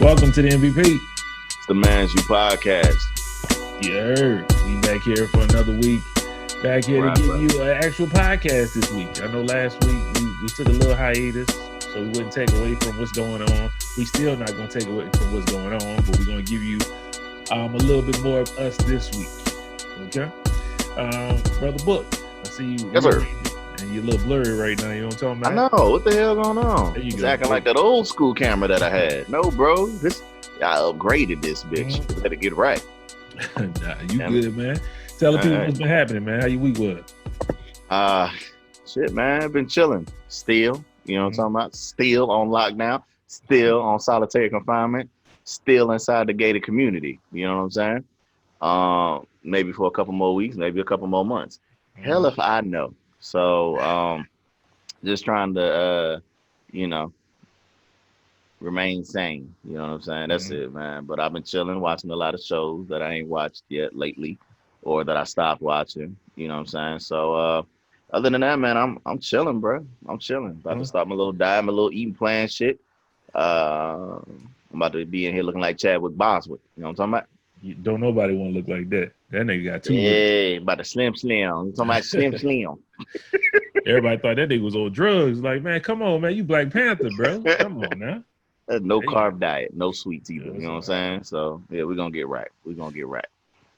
Welcome to the MVP. It's the Man's You podcast. Yeah, we back here for another week. Back here to give you an actual podcast this week. I know last week we took a little hiatus, so we wouldn't take away from what's going on. We still not going to take away from what's going on, but we're going to give you a little bit more of us this week. Okay? Brother Book, I see you. Yes, sir. And you're a little blurry right now. You know what I'm talking about? I know. What the hell going on? There you It's go, acting bro. like that old school camera that I had. No, bro. I upgraded this bitch. Mhm. Better get right. Nah, you good, man. Tell the people what's been happening, man. How your week was? Shit, man. I've been chilling. Still. You know what I'm talking about? Still on lockdown. Still on solitary confinement. Still inside the gated community. You know what I'm saying? Maybe for a couple more weeks, maybe a couple more months. Hell if I know. So, just trying to, remain sane. You know what I'm saying? That's it, man. But I've been chilling, watching a lot of shows that I ain't watched yet lately, or that I stopped watching. You know what I'm saying? So, other than that, man, I'm chilling, bro. I'm chilling. About to start my little diet, my little eating plan shit. I'm about to be in here looking like Chadwick Bosworth. You know what I'm talking about? Don't nobody want to look like that. That nigga got two. Yeah, about to slim. I'm talking about slim. Everybody thought that nigga was on drugs. Like, man, come on, man. You Black Panther, bro. Come on now. No carb diet, no sweets either. Yeah, You know what I'm saying? So, yeah, we're going to get right.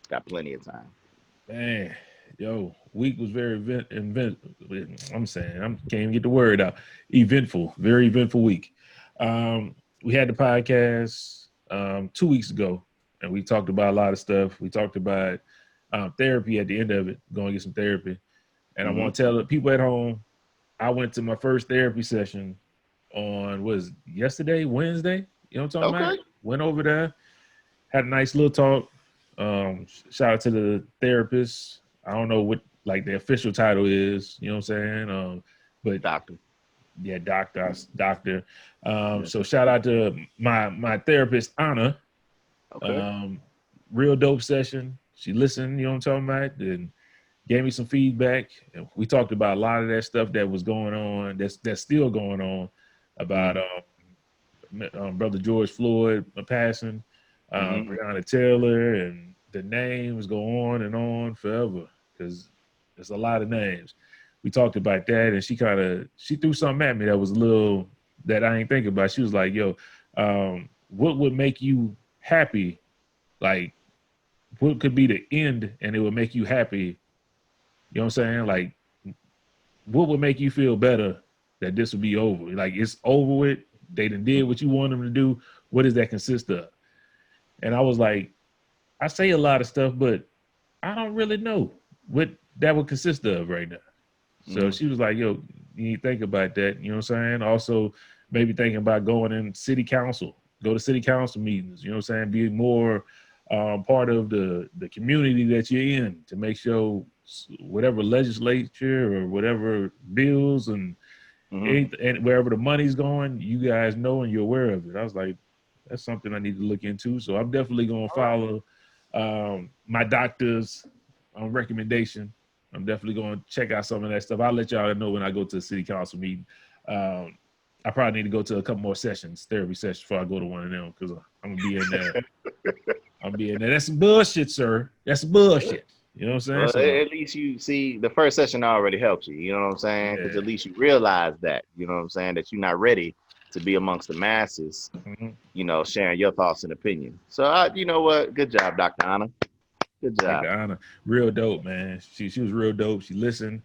Got plenty of time. Man, yo, week was very I'm saying, I can't even get the word out. Eventful, very eventful week. We had the podcast 2 weeks ago, and we talked about a lot of stuff. We talked about therapy at the end of it, going to get some therapy. And I want to tell the people at home, I went to my first therapy session on, yesterday, Wednesday? You know what I'm talking about? Went over there, had a nice little talk. Shout out to the therapist. I don't know what like the official title is, you know what I'm saying? But Doctor. Yeah, doctor. So shout out to my therapist, Anna. Okay. Real dope session. She listened, you know what I'm talking about, and gave me some feedback. And we talked about a lot of that stuff that was going on, that's still going on, about Brother George Floyd passing, Breonna Taylor, and the names go on and on forever because there's a lot of names. We talked about that, and she threw something at me that was a little that I ain't thinking about. She was like, "Yo, what would make you happy? Like, what could be the end, and it would make you happy? You know what I'm saying? Like, what would make you feel better that this would be over? Like, it's over with. They done did what you want them to do. What does that consist of?" And I was like, I say a lot of stuff, but I don't really know what that would consist of right now. So she was like, yo, you need to think about that. You know what I'm saying? Also, maybe thinking about going in city council, go to city council meetings, you know what I'm saying? Be more part of the community that you're in to make sure whatever legislature or whatever bills and wherever the money's going, you guys know and you're aware of it. I was like, that's something I need to look into. So I'm definitely going to follow my doctor's recommendation. I'm definitely going to check out some of that stuff. I'll let y'all know when I go to the city council meeting. I probably need to go to a couple more therapy sessions before I go to one of them because I'm going to be in there. That's some bullshit, sir. That's bullshit. You know what I'm saying? Well, at least you see the first session already helped you. You know what I'm saying? Because at least you realize that, you know what I'm saying, that you're not ready to be amongst the masses, you know, sharing your thoughts and opinions. So, you know what? Good job, Dr. Anna. Good job. Dr. Anna. Real dope, man. She was real dope. She listened,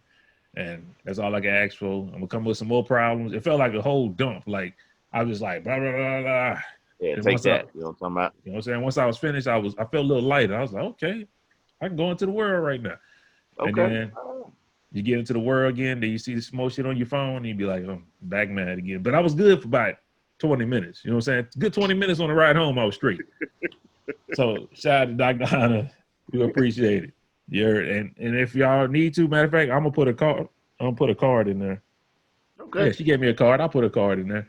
and that's all I can ask for. I'm going to come with some more problems. It felt like a whole dump. Like, I was like, blah, blah, blah, blah. Yeah, take that. You know what I'm talking about? You know what I'm saying? Once I was finished, I felt a little lighter. I was like, okay, I can go into the world right now. Okay. And then you get into the world again, then you see the smoke shit on your phone, and you be like, oh, back mad again. But I was good for about 20 minutes. You know what I'm saying? Good 20 minutes on the ride home, I was straight. So shout out to Dr. Anna. We appreciate it. Yeah, and if y'all need to, matter of fact, I'm gonna put a card in there. Okay. Yeah, she gave me a card. I'll put a card in there.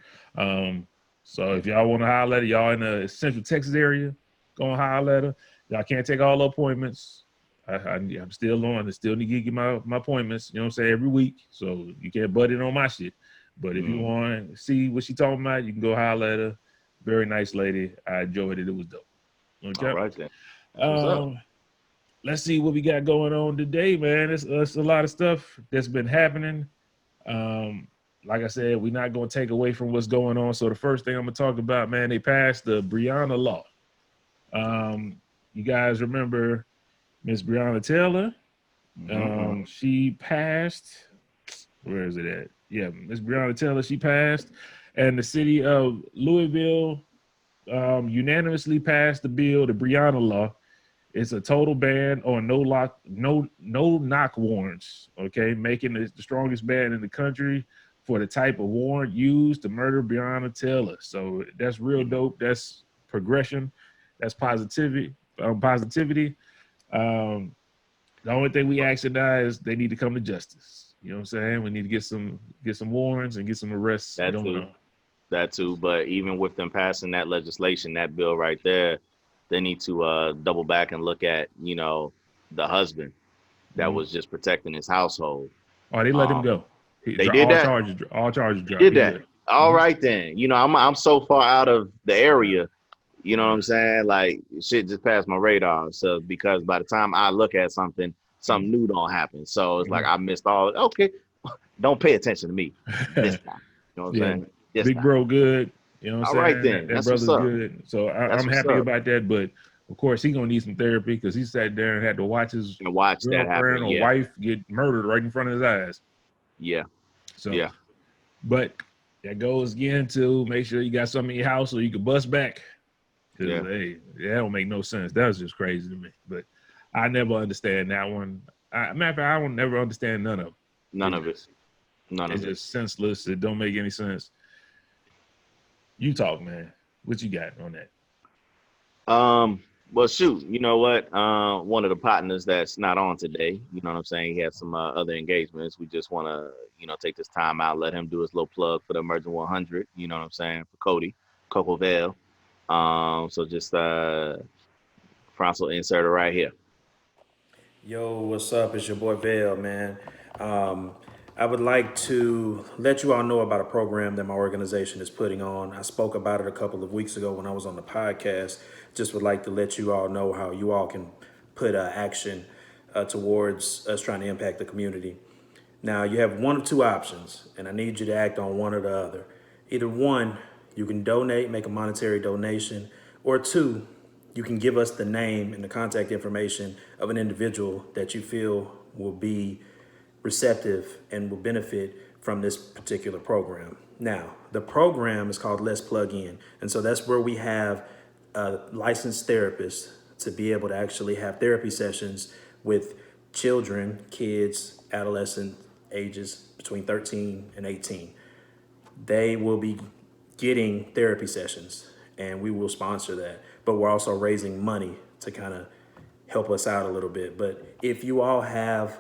So if y'all want to holler at her, y'all in the Central Texas area, go and holler at her. Y'all can't take all the appointments. I'm still on. I still need to get my appointments, you know what I'm saying, every week. So you can't butt in on my shit. But if you Mm. want to see what she talking about, you can go holler at her. Very nice lady. I enjoyed it. It was dope. All Okay. right then. That's what's up. Um, let's see what we got going on today, man. It's a lot of stuff that's been happening. Um, like I said, we're not going to take away from what's going on. So the first thing I'm going to talk about, man, they passed the Breonna law. Um, you guys remember Miss Breonna Taylor? Mm-mm. She passed. Where is it at? Yeah, Miss Breonna Taylor. She passed, and the city of Louisville unanimously passed the bill, the Breonna law. It's a total ban on no knock warrants. Okay, making it the strongest ban in the country for the type of warrant used to murder Breonna Taylor. So that's real Mm. dope. That's progression. That's positivity. Positivity. Um, the only thing we ask now is they need to come to justice. You know what I'm saying? We need to get some warrants and get some arrests That going too. on. That too. But even with them passing that legislation, that bill right there, they need to double back and look at, the husband that Mhm. was just protecting his household. Oh, they let him Um, go. they did that. All charges They dropped. did He that. good. All Hmm. right then. I'm so far out of the area. You know what I'm saying? Like shit just passed my radar. So because by the time I look at something, Hmm. something new don't happen. So it's like Hmm. I missed all. Okay, don't pay attention to me this time. You know what I'm Yeah, saying? This big time. bro, good. You know what I'm All right saying? That, then. that That's what's brother's up. good. So That's I'm what's happy up. about that. But of course, he gonna need some therapy because he sat there and had to watch his And watch that girlfriend happen. or Yeah. wife get murdered right in front of his eyes. Yeah. So, Yeah. but that goes again to make sure you got something in your house so you can bust back. Because Yeah. hey, that don't make no sense. That was just crazy to me. But I never understand that one. Matter of fact, I will never understand none of them. None of it. None It's of it. just senseless. It don't make any sense. You talk, man. What you got on that? Well, shoot, you know what? One of the partners that's not on today, you know what I'm saying? He had some other engagements. We just want to, take this time out, let him do his little plug for the Emerging 100. You know what I'm saying? For Cody, Coco Vale. So just frontal inserter right here. Yo, what's up? It's your boy Vale, man. Um, I would like to let you all know about a program that my organization is putting on. I spoke about it a couple of weeks ago when I was on the podcast. Just would like to let you all know how you all can put action towards us trying to impact the community. Now, you have one of two options, and I need you to act on one or the other. Either one, you can donate, make a monetary donation, or two, you can give us the name and the contact information of an individual that you feel will be receptive and will benefit from this particular program. Now, the program is called Let's Plug In. And so that's where we have licensed therapists to be able to actually have therapy sessions with children, kids, adolescent ages between 13 and 18. They will be getting therapy sessions and we will sponsor that. But we're also raising money to kind of help us out a little bit. But if you all have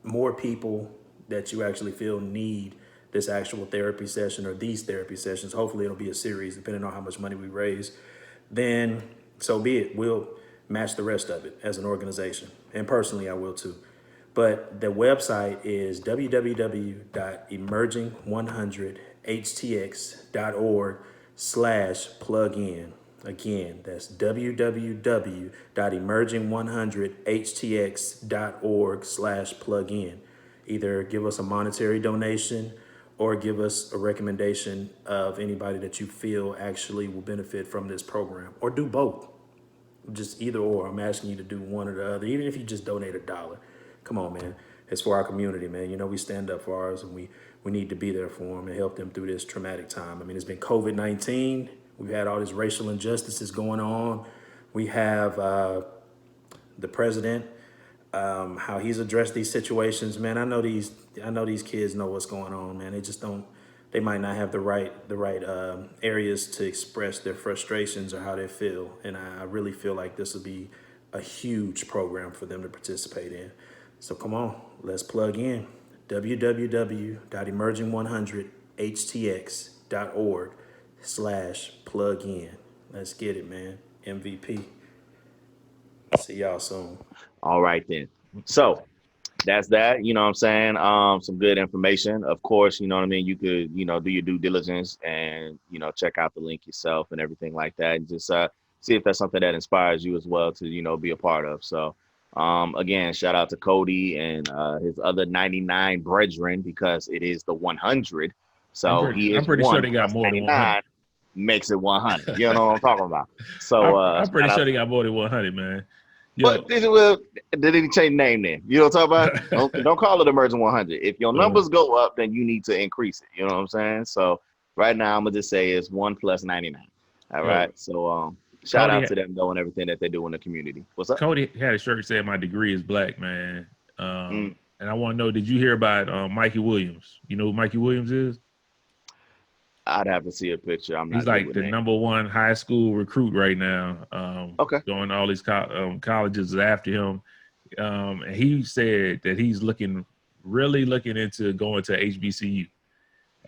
more people that you actually feel need this actual therapy session or these therapy sessions, hopefully it'll be a series depending on how much money we raise, then so be it. We'll match the rest of it as an organization. And personally, I will too. But the website is www.emerging100htx.org/plugin. Again, that's www.emerging100htx.org/plugin. Either give us a monetary donation or give us a recommendation of anybody that you feel actually will benefit from this program, or do both. Just either or. I'm asking you to do one or the other, even if you just donate $1. Come on, man. It's for our community, man. You know, we stand up for ours and we need to be there for them and help them through this traumatic time. I mean, it's been COVID-19. We've had all these racial injustices going on. We have the president, how he's addressed these situations, man. I know these kids know what's going on, man. They just don't. They might not have the right areas to express their frustrations or how they feel, and I really feel like this will be a huge program for them to participate in. So come on, let's plug in. www.emerging100htx.org/plug in. Let's get it, man. MVP. See y'all soon. All right then. So that's that. You know what I'm saying? Some good information. Of course, you know what I mean. You could, do your due diligence and check out the link yourself and everything like that, and just see if that's something that inspires you as well to be a part of. So, again, shout out to Cody and his other 99 brethren because it is the 100. So he I'm is pretty sure one they got plus more than 99 100. makes it 100. You know what I'm talking about? So I'm pretty shout out sure to they them. got more than 100, man. But Yo, did he change name then? You know what I'm talking about? Don't call it Emerging 100. If your numbers go up, then you need to increase it. You know what I'm saying? So right now, I'm gonna just say it's 1 plus 99. All yo, right. So shout out Cody, to them though and everything that they do in the community. What's up? Cody had a shirt saying my degree is black, man. Mm, And I want to know, did you hear about Mikey Williams? You know who Mikey Williams is? I'd have to see a picture. I'm He's not good like with the names. #1 high school recruit right now. Okay. Going all these colleges after him. And he said that he's really looking into going to HBCU.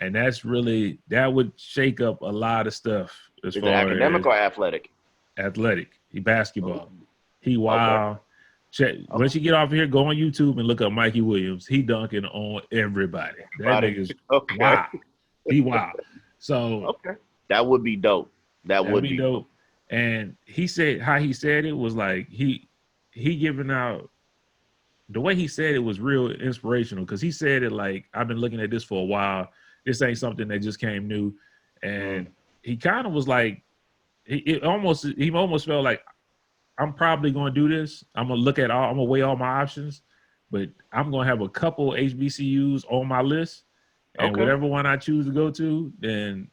And that would shake up a lot of stuff as Is it far academic as or athletic? athletic. He Oh, basketball. He okay. wild. Check Okay. once you get off here, go on YouTube and look up Mikey Williams. He dunking on everybody. That Body. nigga's Okay. wild. He wild. So Okay. That would be dope. That that'd would be be dope. dope. And he said how he said it was like he giving out the way he said it was real inspirational because he said it like I've been looking at this for a while. This ain't something that just came new. And Mm, he kind of was like he almost felt like I'm probably going to do this. I'm going to I'm going to weigh all my options, but I'm going to have a couple HBCUs on my list. And okay. whatever one I choose to go to, then,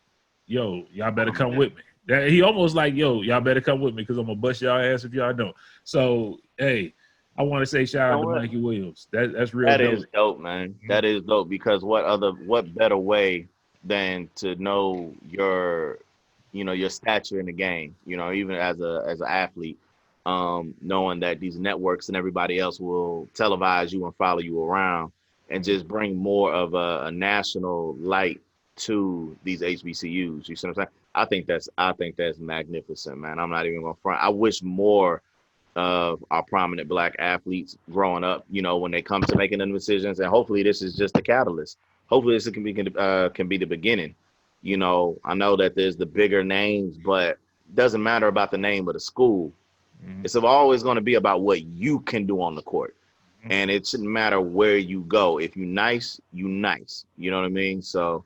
y'all better I'm come there. with me. He almost like, y'all better come with me because I'm going to bust y'all ass if y'all don't. So, hey, I want to say shout You out know to what? Mikey Williams. That's real That dope. is dope, man. Mhm. That is dope because what better way than to know your stature in the game, even as an athlete, knowing that these networks and everybody else will televise you and follow you around and just bring more of a national light to these HBCUs. You see what I'm saying? I think that's magnificent, man. I'm not even gonna front. I wish more of our prominent black athletes growing up, when they come to making them decisions. And hopefully this is just the catalyst. Hopefully this can be the beginning. I know that there's the bigger names, but it doesn't matter about the name of the school. Mhm. It's always going to be about what you can do on the court. And it shouldn't matter where you go. If you nice, you nice. You know what I mean? So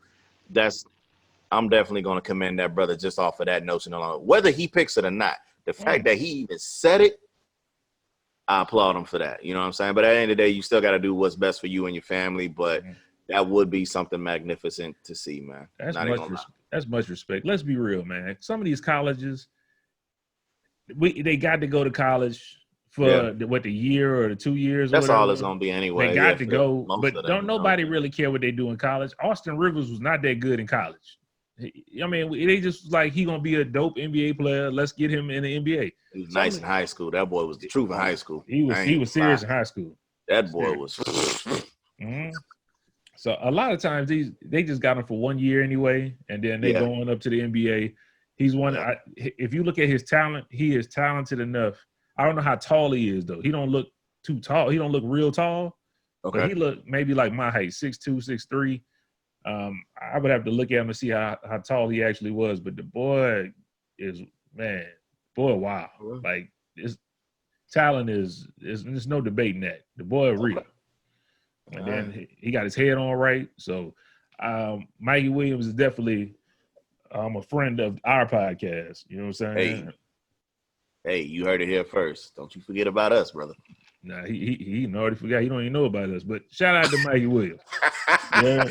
that's I'm definitely going to commend that brother just off of that notion alone. Whether he picks it or not, the fact Mm. that he even said it, I applaud him for that. You know what I'm saying? But at the end of the day, you still got to do what's best for you and your family. But Mhm. that would be something magnificent to see, man. That's Not even much gonna lie. that's much respect. Let's be real, man. Some of these colleges, they got to go to college Yeah, for the year or the 2 years or that's all it's whatever. gonna be They anyway. Yeah, got to for go, most but of them. don't You know what nobody I'm saying? really care what they do in college. Austin Rivers was not that good in college. I mean, they just was like he gonna be a dope NBA player. Let's get him in the NBA. He was Some nice in high school. That boy was the truth in high school. I he ain't was gonna lie. serious in high school. That boy Serious. was. Mhm. So a lot of times they just got him for 1 year anyway, and then they Yeah, going up to the NBA. He's one. yeah. If you look at his talent, he is talented enough. I don't know how tall he is though. He don't look too tall. He don't look real tall, but Okay. he look maybe like my height, 6'2", 6'3". I would have to look at him to see how tall he actually was. But the boy is man, boy, wow. Like his talent is there's no debating that. The boy is real. Okay. And All right. then he got his head on right. So Mikey Williams is definitely a friend of our podcast. You know what I'm Hey, saying? hey, you heard it here first. Don't you forget about us, brother. Nah, he already forgot. He don't even know about us. But shout out to Mikey Williams. Yeah.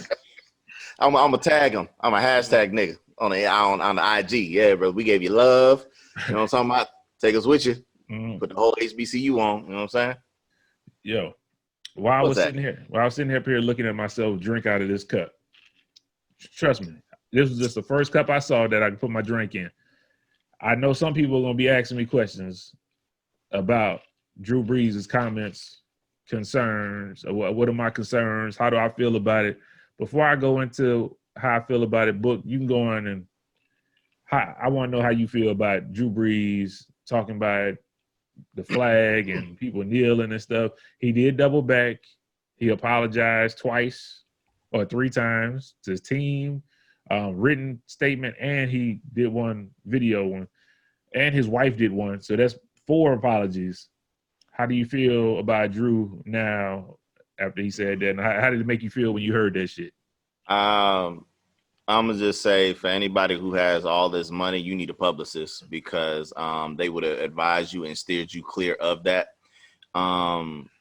I'm gonna tag him. I'm a hashtag nigga on the IG. Yeah, bro. We gave you love. You know what I'm talking about? Take us with you. Mhm. Put the whole HBCU on. You know what I'm saying? Yo, while I What's was that? sitting here up here looking at myself drink out of this cup. Trust me, this was just the first cup I saw that I could put my drink in. I know some people are gonna be asking me questions about Drew Brees' comments, concerns. What are my concerns? How do I feel about it? Before I go into how I feel about it, Book, you can go on and I want to know how you feel about Drew Brees talking about the flag and people kneeling and stuff. He did double back He apologized twice or 3 times to his team, written statement, and he did one video one, and his wife did one. So that's 4 apologies. How do you feel about Drew now after he said that? And how did it make you feel when you heard that shit? I'm gonna just say, for anybody who has all this money, you need a publicist, because they would have advised you and steered you clear of that,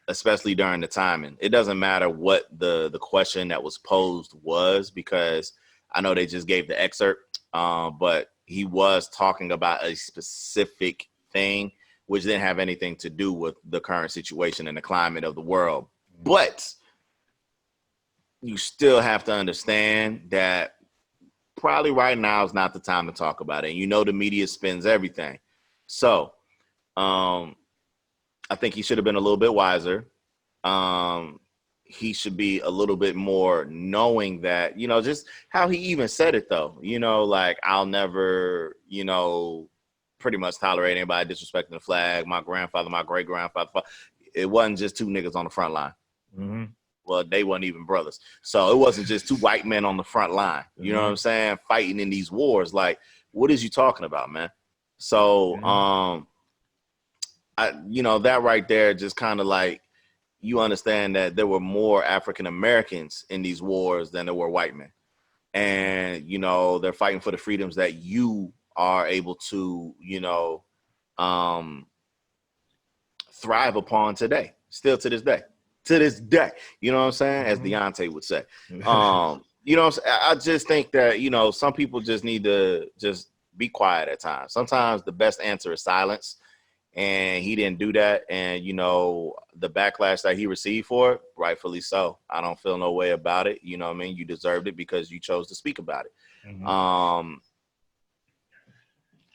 especially during the timing. It doesn't matter what the question that was posed was, because I know they just gave the excerpt, but he was talking about a specific thing which didn't have anything to do with the current situation and the climate of the world. But you still have to understand that probably right now is not the time to talk about it. And you know the media spins everything. So I think he should have been a little bit wiser. He should be a little bit more knowing that, you know, just how he even said it, though. You know, like, I'll never, you know, pretty much tolerate anybody disrespecting the flag. My grandfather, my great-grandfather. It wasn't just 2 niggas on the front line. Mm-hmm. Well, they weren't even brothers. So it wasn't just 2 white men on the front line. You know what I'm saying? Fighting in these wars. Like, what is you talking about, man? So, you know, that right there just kind of like, you understand that there were more African Americans in these wars than there were white men. And, you know, they're fighting for the freedoms that you are able to, you know, thrive upon today, still to this day. You know what I'm saying? As Deontay would say. You know, I just think that, you know, some people just need to just be quiet at times. Sometimes the best answer is silence, and he didn't do that. And, you know, the backlash that he received for it, rightfully so. I don't feel no way about it. You know what I mean? You deserved it because you chose to speak about it.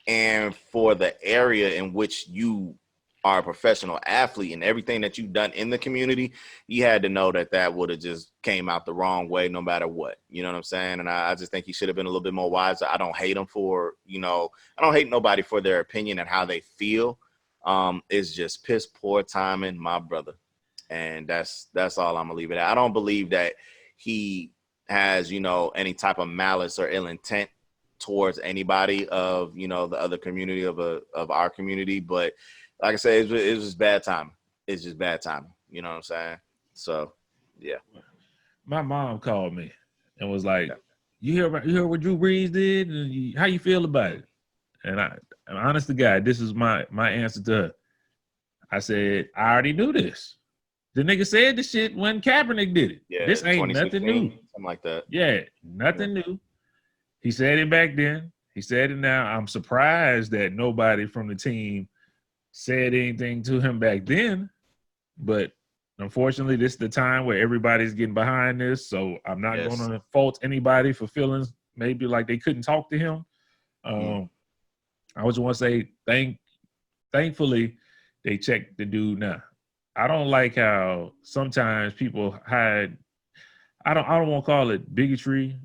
And for the area in which you are a professional athlete and everything that you've done in the community, you had to know that that would have just came out the wrong way no matter what. You know what I'm saying? And I just think he should have been a little bit more wiser. I don't hate him for, you know, I don't hate nobody for their opinion and how they feel. It's just piss poor timing, my brother. And that's all I'm gonna leave it at. I don't believe that he has, you know, any type of malice or ill intent towards anybody of, you know, the other community of our community. But like I said, it was just bad timing. It's just bad timing. You know what I'm saying? So, yeah. My mom called me and was like, "You hear what Drew Brees did? And how you feel about it?" And I'm honest to God, this is my answer to her. I said, "I already knew this. The nigga said the shit when Kaepernick did it. Yeah, this ain't nothing new. Something like that. Yeah, nothing new. He said it back then. He said it now. I'm surprised that nobody from the team said anything to him back then, but unfortunately, this is the time where everybody's getting behind this. So I'm not going to fault anybody for feeling maybe like they couldn't talk to him. I just want to say thankfully, they checked the dude now. I don't like how sometimes people hide. I don't want to call it bigotry,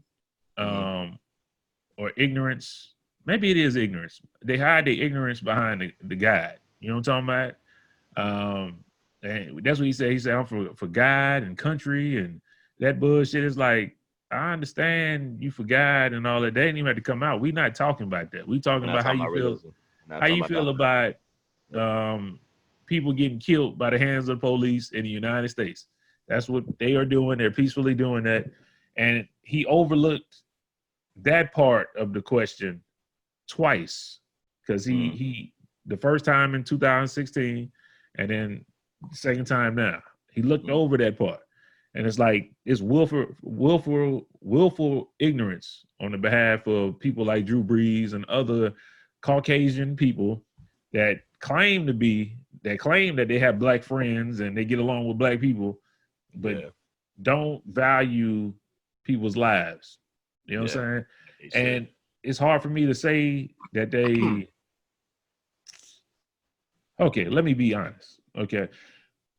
or ignorance. Maybe it is ignorance. They hide their ignorance behind the guide. You know what I'm talking about? And that's what he said. He said, "I'm for God and country," and that bullshit is like, I understand you for God and all that. They didn't even have to come out. We're not talking about that. We're talking about how you feel. How you feel about people getting killed by the hands of the police in the United States. That's what they are doing. They're peacefully doing that. And he overlooked that part of the question twice, because he the first time in 2016 and then the second time now, he looked over that part. And it's like, it's willful ignorance on the behalf of people like Drew Brees and other Caucasian people that claim that they have black friends and they get along with black people, but don't value people's lives. You know what I'm saying? And it's hard for me to say that they, okay, let me be honest. Okay.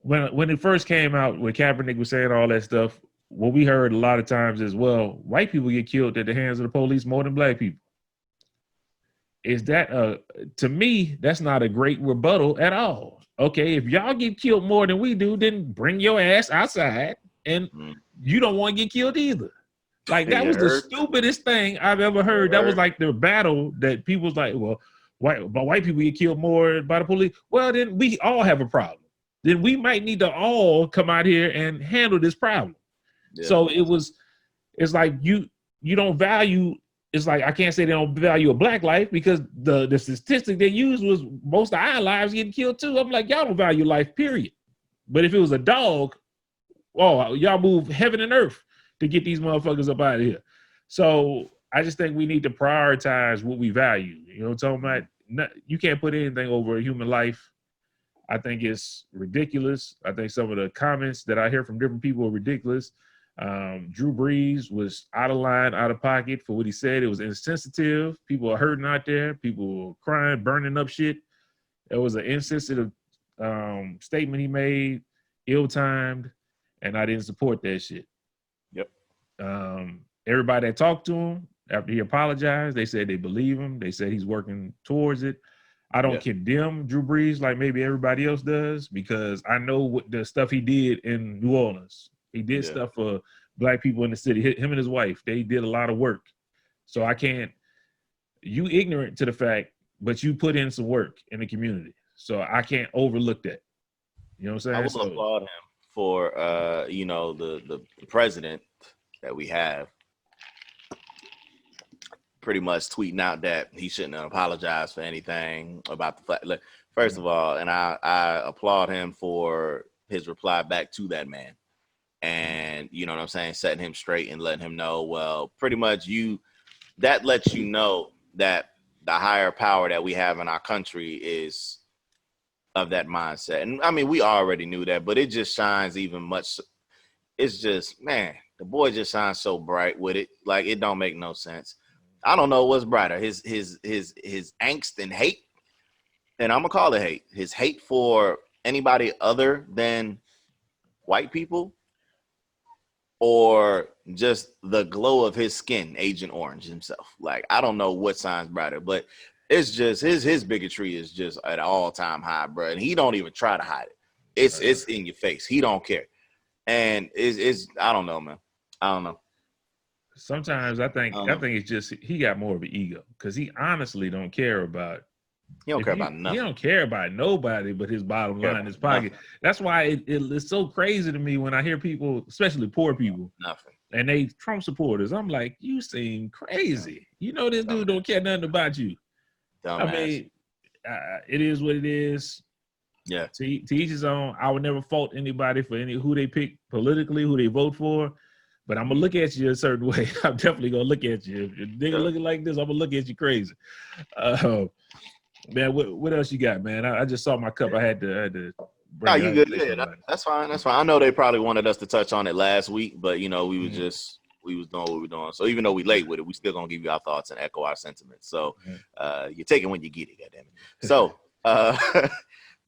When it first came out, when Kaepernick was saying all that stuff, what we heard a lot of times is, well, white people get killed at the hands of the police more than black people. Is that, to me, that's not a great rebuttal at all. Okay, if y'all get killed more than we do, then bring your ass outside and you don't want to get killed either. Like that You was the heard? stupidest thing I've ever heard. That was like the battle that people was like, well, white people get killed more by the police. Well, then we all have a problem. Then we might need to all come out here and handle this problem. Yeah. So it's like you don't value. It's like I can't say they don't value a black life because the statistic they used was most of our lives getting killed too. I'm like, y'all don't value life, period. But if it was a dog, oh, y'all move heaven and earth to get these motherfuckers up out of here. So I just think we need to prioritize what we value. You know what I'm talking about? You can't put anything over a human life. I think it's ridiculous. I think some of the comments that I hear from different people are ridiculous. Drew Brees was out of line, out of pocket for what he said. It was insensitive. People are hurting out there. People were crying, burning up shit. It was an insensitive statement he made, ill-timed, and I didn't support that shit. Yep. Everybody that talked to him after he apologized, they said they believe him. They said he's working towards it. I don't condemn Drew Brees like maybe everybody else does because I know what the stuff he did in New Orleans. He did stuff for black people in the city. Him and his wife, they did a lot of work. So I can't, you ignorant to the fact, but you put in some work in the community. So I can't overlook that. You know what I'm saying? I will applaud him for, the president that we have pretty much tweeting out that he shouldn't apologize for anything about the fact. Look, first of all, and I applaud him for his reply back to that man. And you know what I'm saying, setting him straight and letting him know, well, pretty much that lets you know that the higher power that we have in our country is of that mindset. And I mean, we already knew that, but it just shines even much. It's just, man, the boy just shines so bright with it. Like, it don't make no sense. I don't know what's brighter, his angst and hate, and I'm gonna call it hate. His hate for anybody other than white people, or just the glow of his skin, Agent Orange himself. Like, I don't know what shines brighter, but it's just his bigotry is just at an all-time high, bro. And he don't even try to hide it. It's in your face. He don't care. And it's I don't know, man. I don't know. Sometimes I think it's just he got more of an ego because he honestly don't care about. He don't care about nothing. He don't care about nobody but his bottom line, his pocket. Nothing. That's why it's so crazy to me when I hear people, especially poor people, and they Trump supporters. I'm like, you seem crazy. You know this dude don't care nothing about you. Dumbass. I mean, it is what it is. Yeah. To each his own. I would never fault anybody for who they pick politically, who they vote for. But I'm gonna look at you a certain way. I'm definitely gonna look at you. If nigga looking like this, I'm gonna look at you crazy. Man, what else you got, man? I just saw my cup. I had to bring you good. Yeah, that's fine. That's fine. I know they probably wanted us to touch on it last week, but we was doing what we were doing. So even though we late with it, we still gonna give you our thoughts and echo our sentiments. So you take it when you get it, goddammit. So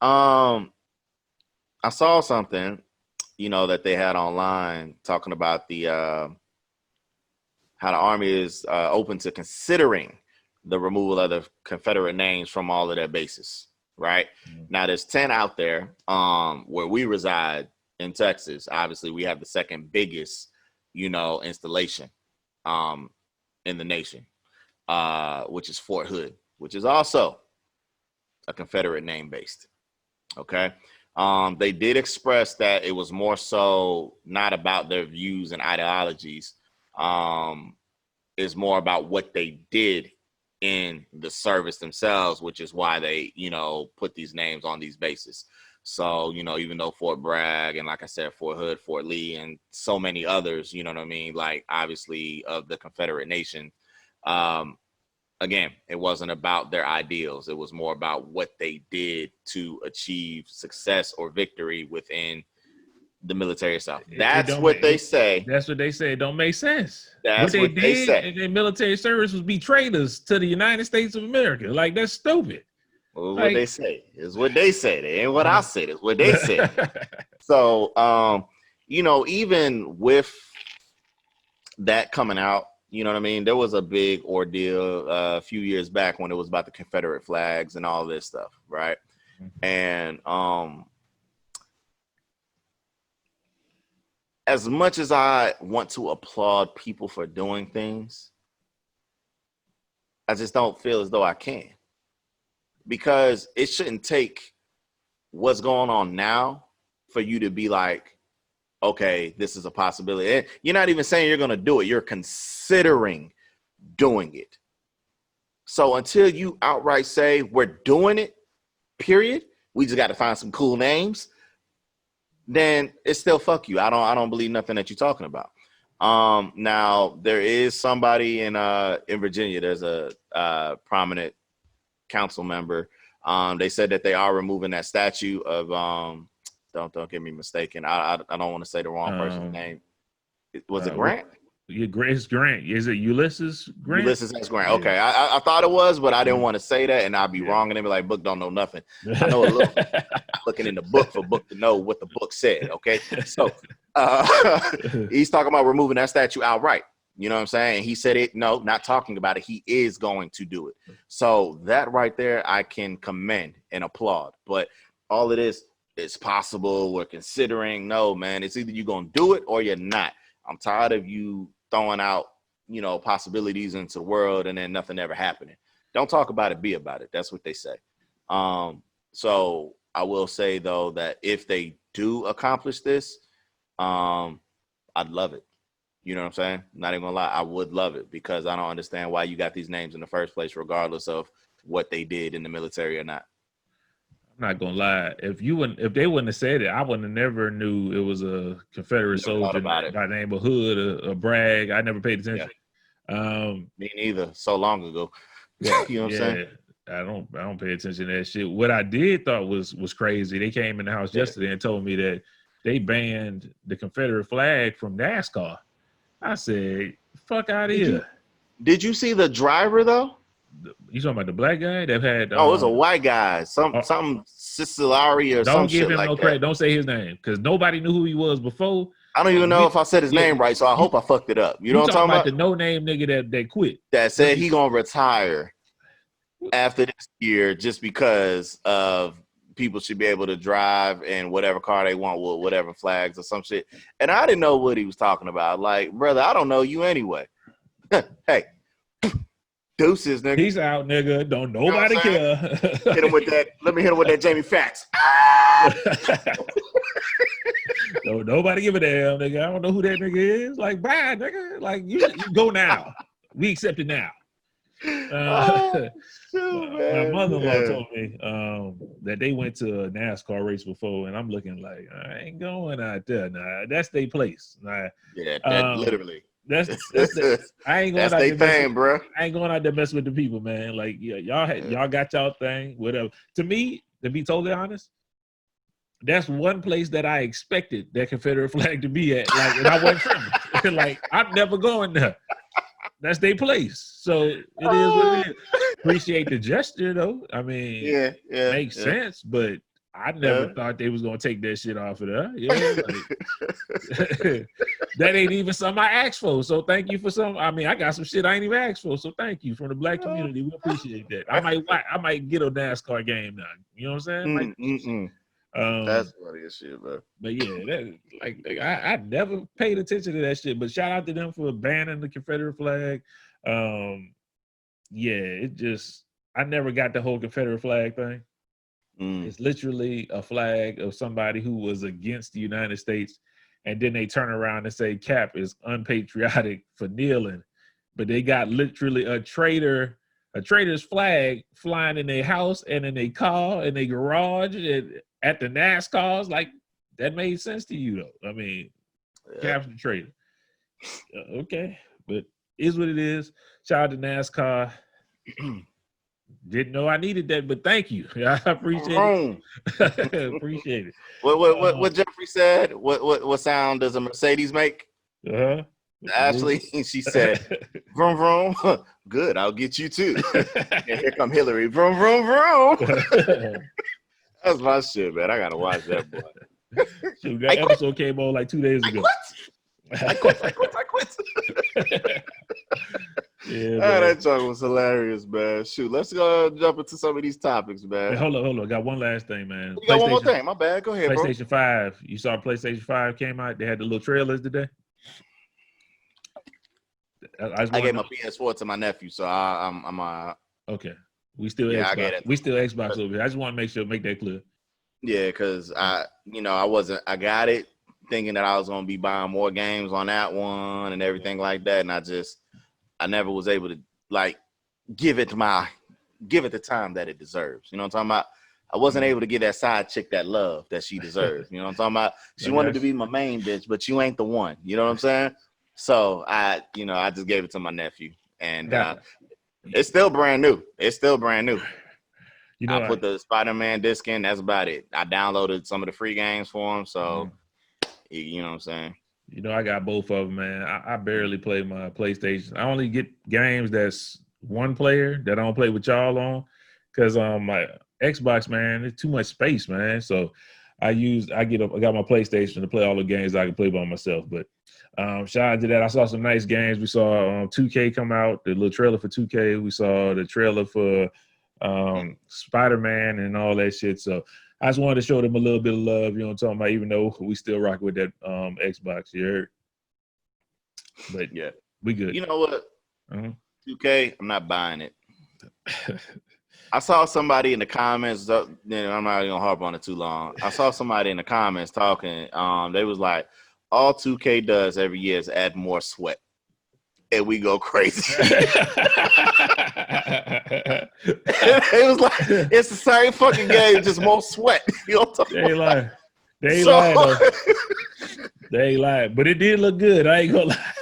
I saw something, that they had online talking about the how the Army is open to considering the removal of the Confederate names from all of their bases, right? Mm-hmm. Now, there's 10 out there where we reside in Texas. Obviously, we have the second biggest, installation in the nation, which is Fort Hood, which is also a Confederate name based, okay? They did express that it was more so not about their views and ideologies. It's more about what they did in the service themselves, which is why they, put these names on these bases. So, even though Fort Bragg and, like I said, Fort Hood, Fort Lee, and so many others, you know what I mean? Like, obviously, of the Confederate nation, again, it wasn't about their ideals. It was more about what they did to achieve success or victory within the military itself. That's what they say. That's what they say. It don't make sense. That's what they say. In their military service was be traitors to the United States of America. Like, that's stupid. Well, what they say is what they say. It ain't what I said. It's what they said. So, even with that coming out, you know what I mean? There was a big ordeal a few years back when it was about the Confederate flags and all this stuff, right? Mm-hmm. And as much as I want to applaud people for doing things, I just don't feel as though I can, because it shouldn't take what's going on now for you to be like, okay, this is a possibility. And you're not even saying you're going to do it. You're considering doing it. So until you outright say we're doing it, period, we just got to find some cool names, then it's still fuck you. I don't believe nothing that you're talking about. Now there is somebody in Virginia. There's a prominent council member. They said that they are removing that statue of don't get me mistaken. I don't want to say the wrong person's name. Was it Grant? It's Grant. Is it Ulysses Grant? Ulysses S. Grant. Okay, yeah. I thought it was, but I didn't want to say that, and I'd be wrong, and they'd be like, "Book don't know nothing." I know a little. I'm looking in the book for Book to know what the book said. Okay, so he's talking about removing that statue outright. You know what I'm saying? He said it. No, not talking about it. He is going to do it. So that right there, I can commend and applaud. But all it is, it's possible. We're considering. No, man, it's either you're gonna do it or you're not. I'm tired of you throwing out, possibilities into the world and then nothing ever happening. Don't talk about it, be about it. That's what they say. So I will say though that if they do accomplish this, I'd love it. You know what I'm saying? Not even gonna lie, I would love it, because I don't understand why you got these names in the first place, regardless of what they did in the military or not. I'm not gonna lie. If they wouldn't have said it, I wouldn't have never knew it was a Confederate soldier by the name of Hood or Bragg. I never paid attention. Yeah. Me neither. So long ago. You know what I'm saying? I don't pay attention to that shit. What I did thought was crazy. They came in the house yesterday and told me that they banned the Confederate flag from NASCAR. I said, "Fuck out of here." Did you see the driver though? You talking about the black guy that had? It was a white guy, some Siciliari or some shit like that. Don't give him no credit. Don't say his name, because nobody knew who he was before. I don't even know if I said his name right, so I hope I fucked it up. You know what I'm talking about? The no-name nigga that quit. That said he gonna retire after this year just because of people should be able to drive in whatever car they want with whatever flags or some shit. And I didn't know what he was talking about. Like, brother, I don't know you anyway. Hey. Deuces, nigga. He's out, nigga. Don't nobody care. Hit him with that. Let me hit him with that Jamie Faxx. Don't nobody give a damn, nigga. I don't know who that nigga is. Like, bye, nigga. Like, you go now. We accept it now. My mother-in-law told me that they went to a NASCAR race before, and I'm looking like, I ain't going out there. Nah, that's their place. Nah, literally. That's I ain't going that's out their thing, bro. I ain't going out there messing with the people, man. Like, y'all got y'all thing, whatever. To me, to be totally honest, that's one place that I expected that Confederate flag to be at. Like, and I wasn't tripping. Like, I'm never going there. That's their place. So it is what it is. Appreciate the gesture though. I mean, makes sense, but I never thought they was gonna take that shit off of there. That ain't even something I asked for. So thank you for some. I mean, I got some shit I ain't even asked for. So thank you from the black community. We appreciate that. I might get a NASCAR game now. You know what I'm saying? That's funny as shit, bro. But yeah, I never paid attention to that shit. But shout out to them for banning the Confederate flag. I never got the whole Confederate flag thing. It's literally a flag of somebody who was against the United States, and then they turn around and say Cap is unpatriotic for kneeling, but they got literally a traitor's flag flying in their house and in their car and their garage and at the NASCARs. Like, that made sense to you though. I mean, Cap's the traitor. Okay, but is what it is. Shout out to NASCAR. Didn't know I needed that, but thank you. I appreciate it. Appreciate it. What Jeffrey said? What sound does a Mercedes make? Ashley, she said, "Vroom vroom." Good, I'll get you too. And here come Hillary. Vroom vroom vroom. That's my shit, man. I gotta watch that, boy. Shoot, that episode came on like 2 days ago. I quit. Yeah, Oh, man. that joke was hilarious, man. Shoot, let's go jump into some of these topics, Hey, man. hold on. Got one last thing, man. You got one more thing. My bad. Go ahead, bro. PlayStation 5. You saw PlayStation 5 came out. They had the little trailers today. I just I want gave to my know. PS4 to my nephew, so I'm Okay. We still yeah, I Xbox. get it. We still Xbox over here. I just want to make that clear. Yeah, because I got it thinking that I was gonna be buying more games on that one and everything like that, and I never was able to like give it the time that it deserves. You know what I'm talking about? I wasn't able to get that side chick that love that she deserves. You know what I'm talking about? She wanted to be my main bitch, but you ain't the one. You know what I'm saying? So I just gave it to my nephew, and it's still brand new. You I know, put the Spider-Man disc in. That's about it. I downloaded some of the free games for him, so you know what I'm saying. you know, I got both of them, man. I barely play my PlayStation. I only get games that's one player that I don't play with y'all on, because my Xbox, man, it's too much space, man. So I got my PlayStation to play all the games I can play by myself. But shout out to that. I saw some nice games. We saw 2K come out, the little trailer for 2K. We saw the trailer for Spider-Man and all that shit. So I just wanted to show them a little bit of love, you know what I'm talking about, even though we still rock with that Xbox, you heard? But Yeah, we good. you know what? 2K, I'm not buying it. I saw somebody in the comments. I'm not gonna harp on it too long. I saw somebody in the comments talking. They was like, all 2K does every year is add more sweat, and we go crazy. It was like it's the same fucking game, just more sweat. You know what I'm They talking ain't about? lying though. They ain't lying, but it did look good. I ain't gonna lie.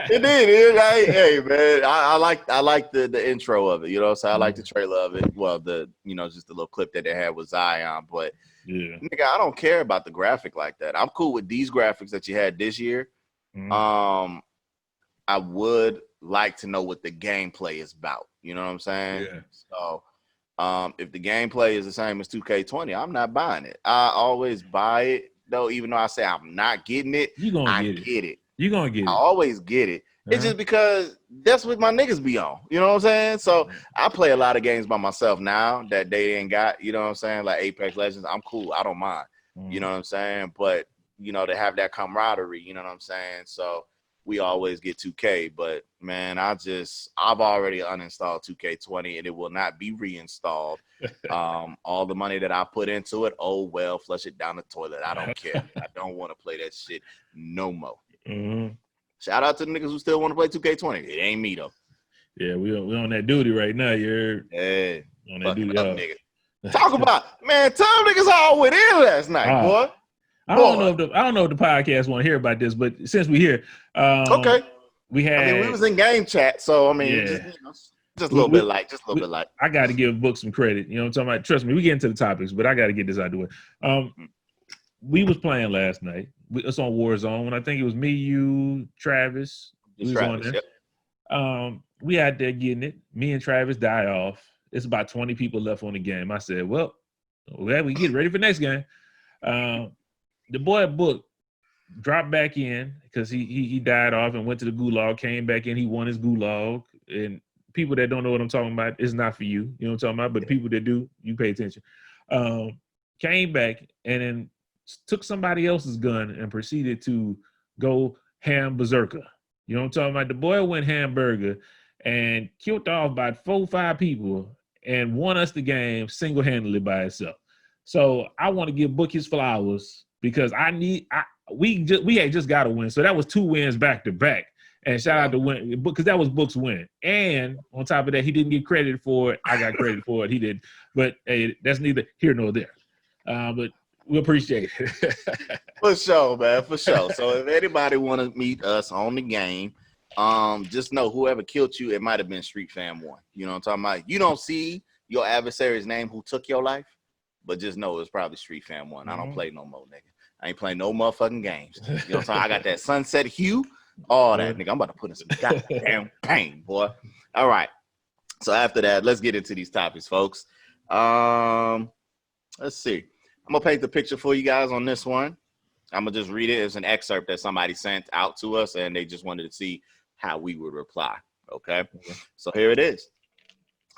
It did. Hey man, I like the intro of it. You know what I'm saying? I like the trailer of it. Well, just the little clip that they had with Zion. But Yeah. nigga, I don't care about the graphic like that. I'm cool with these graphics that you had this year. I would like to know what the gameplay is about. You know what I'm saying? Yeah. So if the gameplay is the same as 2K20, I'm not buying it. I always buy it though, even though I say I'm not getting it. You gonna get it. You gonna get it. I always get it. It's just because that's what my niggas be on. You know what I'm saying? So I play a lot of games by myself now that they ain't got, you know what I'm saying? Like Apex Legends, I'm cool. I don't mind. You know what I'm saying? But, to have that camaraderie, you know what I'm saying? So we always get 2K. But, man, I've already uninstalled 2K20 and it will not be reinstalled. All the money that I put into it, oh, well, flush it down the toilet. I don't care. I don't want to play that shit no more. Shout out to the niggas who still want to play 2K20. It ain't me though. Yeah, we on that duty right now. You're on that duty. Up, nigga. Talk about man. Tell niggas all went in last night, boy. I don't know if the podcast want to hear about this, but since we here, okay. We was in game chat, so just a little bit light. I got to give Book some credit. You know what I'm talking about? Trust me, we get into the topics, but I got to get this out of the way. We was playing last night. It's on Warzone. When I think it was me, you, Travis. We was on there. Yep. We out there getting it. Me and Travis die off. It's about 20 people left on the game. I said, well, we get ready for next game. The boy Book dropped back in because he died off and went to the gulag, came back in. He won his gulag. And people that don't know what I'm talking about, it's not for you. You know what I'm talking about? But people that do, you pay attention. Came back and then took somebody else's gun and proceeded to go ham berserker. You know what I'm talking about? The boy went hamburger and killed off about 4 or 5 people and won us the game single-handedly by itself. So I want to give Book his flowers because we had just got to win. So that was 2 wins back to back. And shout out to win because that was Book's win. And on top of that, he didn't get credit for it. I got credit for it. He did. But hey, that's neither here nor there. But we appreciate it. For sure, man. For sure. So if anybody want to meet us on the game, just know whoever killed you, it might have been Street Fam 1. You know what I'm talking about? You don't see your adversary's name who took your life, but just know it's probably Street Fam 1. I don't play no more, nigga. I ain't playing no motherfucking games. You know what I'm saying? I got that sunset hue, all that, nigga. I'm about to put in some goddamn pain, boy. All right. So after that, let's get into these topics, folks. Let's see. I'm going to paint the picture for you guys on this one. I'm going to just read it. It's an excerpt that somebody sent out to us, and they just wanted to see how we would reply. Okay. Okay. So here it is.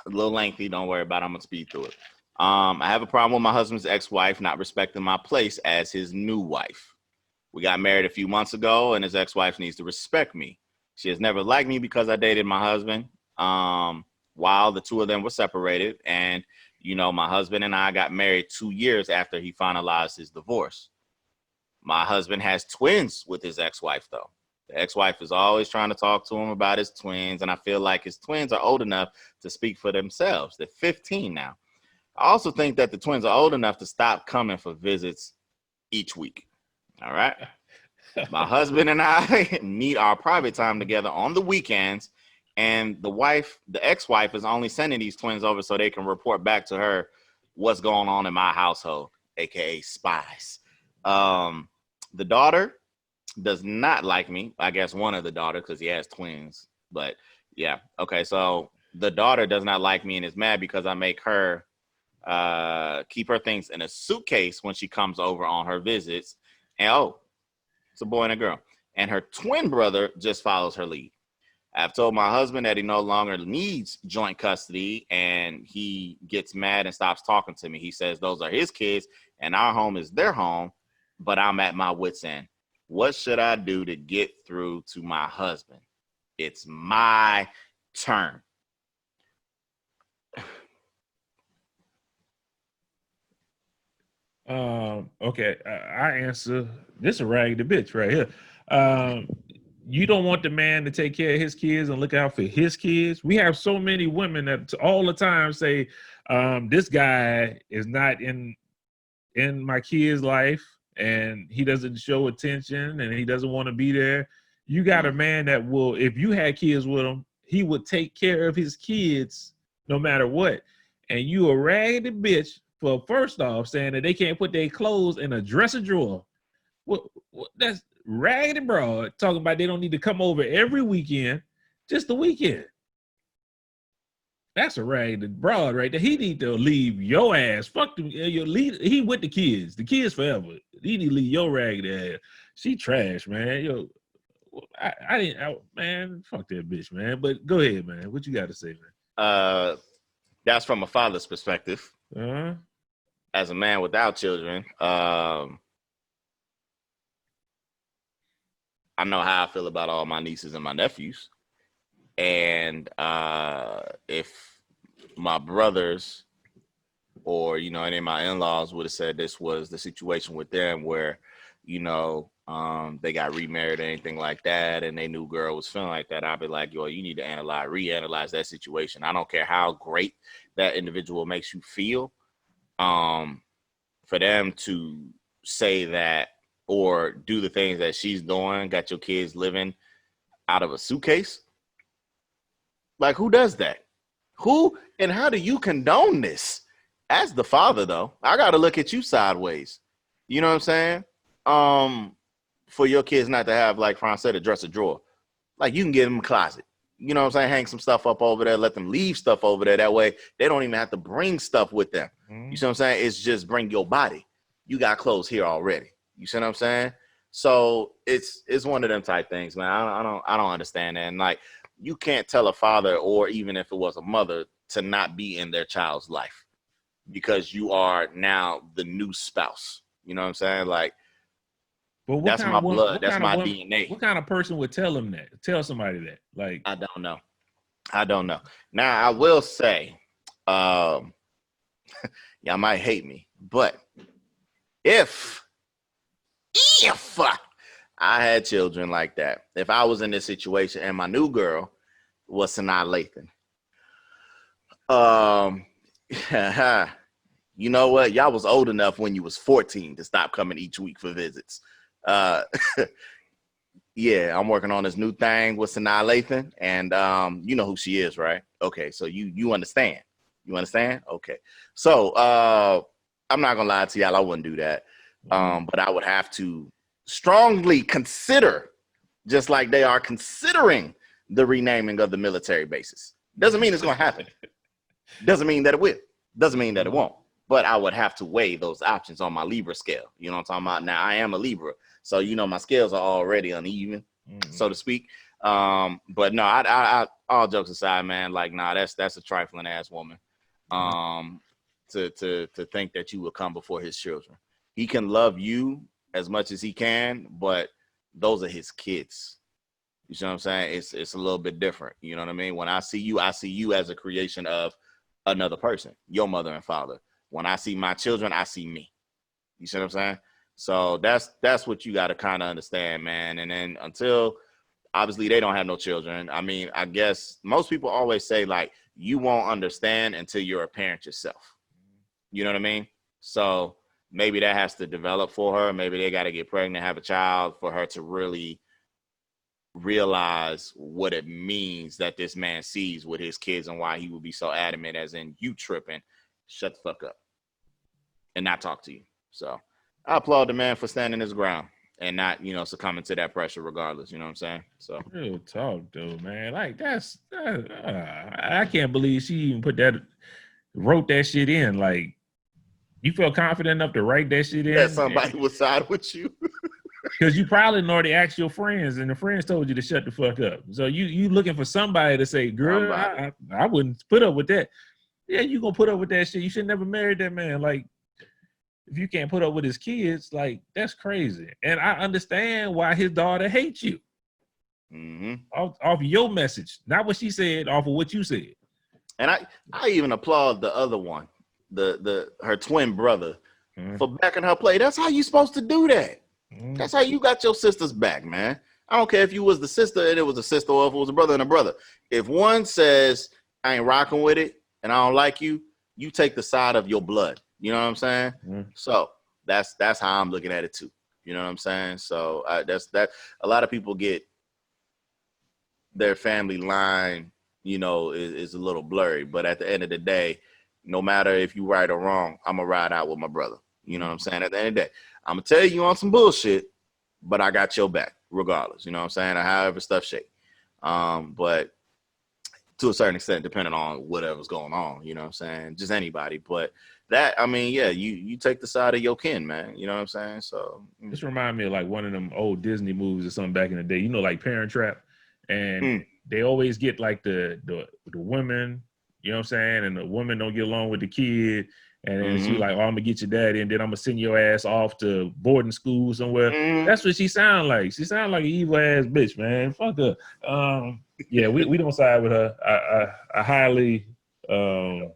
A little lengthy. Don't worry about it. I'm going to speed through it. I have a problem with my husband's ex-wife not respecting my place as his new wife. We got married a few months ago, and his ex-wife needs to respect me. She has never liked me because I dated my husband while the two of them were separated. And, you know, my husband and I got married 2 years after he finalized his divorce. My husband has twins with his ex-wife, though. The ex-wife is always trying to talk to him about his twins, and I feel like his twins are old enough to speak for themselves. They're 15 now. I also think that the twins are old enough to stop coming for visits each week. All right. My husband and I need our private time together on the weekends, and the ex-wife is only sending these twins over so they can report back to her what's going on in my household, aka spies. The daughter does not like me. I guess one of the daughters, because he has twins. But yeah, okay. So the daughter does not like me and is mad because I make her keep her things in a suitcase when she comes over on her visits. And oh, it's a boy and a girl. And her twin brother just follows her lead. I've told my husband that he no longer needs joint custody, and he gets mad and stops talking to me. He says those are his kids and our home is their home, but I'm at my wit's end. What should I do to get through to my husband? It's my turn. Okay, I answer. This is a raggedy bitch right here. You don't want the man to take care of his kids and look out for his kids. We have so many women that all the time say, this guy is not in my kid's life and he doesn't show attention and he doesn't want to be there. You got a man that will, if you had kids with him, he would take care of his kids no matter what. And you a raggedy bitch for, first off, saying that they can't put their clothes in a dresser drawer. What that's raggedy broad talking about they don't need to come over every weekend, just the weekend. That's a raggedy broad right there. He need to leave your ass. Fuck them. He with the kids forever. He need to leave your raggedy ass. She trash, man. Yo, man, fuck that bitch, man. But go ahead, man. What you got to say, man? That's from a father's perspective. Uh-huh. As a man without children, I know how I feel about all my nieces and my nephews. And if my brothers or, you know, any of my in-laws would have said this was the situation with them where, you know, they got remarried or anything like that and their new girl was feeling like that, I'd be like, yo, you need to reanalyze that situation. I don't care how great that individual makes you feel. For them to say that or do the things that she's doing, got your kids living out of a suitcase. Like, who does that? Who and how do you condone this? As the father, though, I got to look at you sideways. You know what I'm saying? For your kids not to have, like Fran said, a dresser drawer. Like, you can give them a closet. You know what I'm saying? Hang some stuff up over there. Let them leave stuff over there. That way, they don't even have to bring stuff with them. You see what I'm saying? It's just bring your body. You got clothes here already. You see what I'm saying? So it's one of them type things, man. I don't understand that. And like, you can't tell a father or even if it was a mother to not be in their child's life because you are now the new spouse. You know what I'm saying? Like, but that's my blood. That's my DNA. What kind of person would tell them that? Tell somebody that? Like, I don't know. Now, I will say, y'all might hate me, but if I had children like that, if I was in this situation and my new girl was Sanaa Lathan, you know what? Y'all was old enough when you was 14 to stop coming each week for visits. Yeah, I'm working on this new thing with Sanaa Lathan, and you know who she is, right? Okay, so you understand. You understand? Okay. So I'm not gonna lie to y'all, I wouldn't do that. But I would have to strongly consider, just like they are considering the renaming of the military bases. Doesn't mean it's gonna happen. Doesn't mean that it will. Doesn't mean that it won't. But I would have to weigh those options on my Libra scale. You know what I'm talking about? Now, I am a Libra. So, you know, my scales are already uneven, so to speak. But no, I all jokes aside, man, like, nah, that's a trifling ass woman. To think that you will come before his children. He can love you as much as he can, but those are his kids. You see what I'm saying? It's a little bit different. You know what I mean? When I see you as a creation of another person, your mother and father. When I see my children, I see me. You see what I'm saying? So that's what you got to kind of understand, man. And then until obviously they don't have no children. I mean, I guess most people always say like you won't understand until you're a parent yourself. You know what I mean? So maybe that has to develop for her. Maybe they got to get pregnant, have a child for her to really realize what it means that this man sees with his kids and why he would be so adamant as in you tripping, shut the fuck up and not talk to you. So I applaud the man for standing his ground and not, succumbing to that pressure regardless. You know what I'm saying? So real talk though, man. Like I can't believe she even wrote that shit in. Like, you feel confident enough to write that shit in? That somebody would side with you. Because you probably already asked your friends, and the friends told you to shut the fuck up. So you looking for somebody to say, girl, I wouldn't put up with that. Yeah, you gonna put up with that shit. You should never marry that man. Like, if you can't put up with his kids, like, that's crazy. And I understand why his daughter hates you. Off your message, not what she said, off of what you said. And I even applaud the other one, her twin brother, for backing her play. That's how you supposed to do that. That's how you got your sister's back, man. I don't care if you was the sister and it was a sister or if it was a brother and a brother. If one says, I ain't rocking with it and I don't like you, you take the side of your blood. You know what I'm saying? So that's how I'm looking at it too. You know what I'm saying? So that's that. A lot of people get their family line, is a little blurry. But at the end of the day, no matter if you right or wrong, I'm gonna ride out with my brother. You know what I'm saying? At the end of the day, I'm gonna tell you on some bullshit, but I got your back regardless. You know what I'm saying? Or however stuff shake. But to a certain extent, depending on whatever's going on, you know what I'm saying? Just anybody. But that, I mean, yeah, you take the side of your kin, man. You know what I'm saying? So this remind me of like one of them old Disney movies or something back in the day, like Parent Trap. And they always get like the women, you know what I'm saying? And the woman don't get along with the kid. And then she like, oh, I'm gonna get your daddy, and then I'm gonna send your ass off to boarding school somewhere. That's what she sound like. She sound like an evil ass bitch, man. Fuck her. Yeah, we don't side with her. I highly I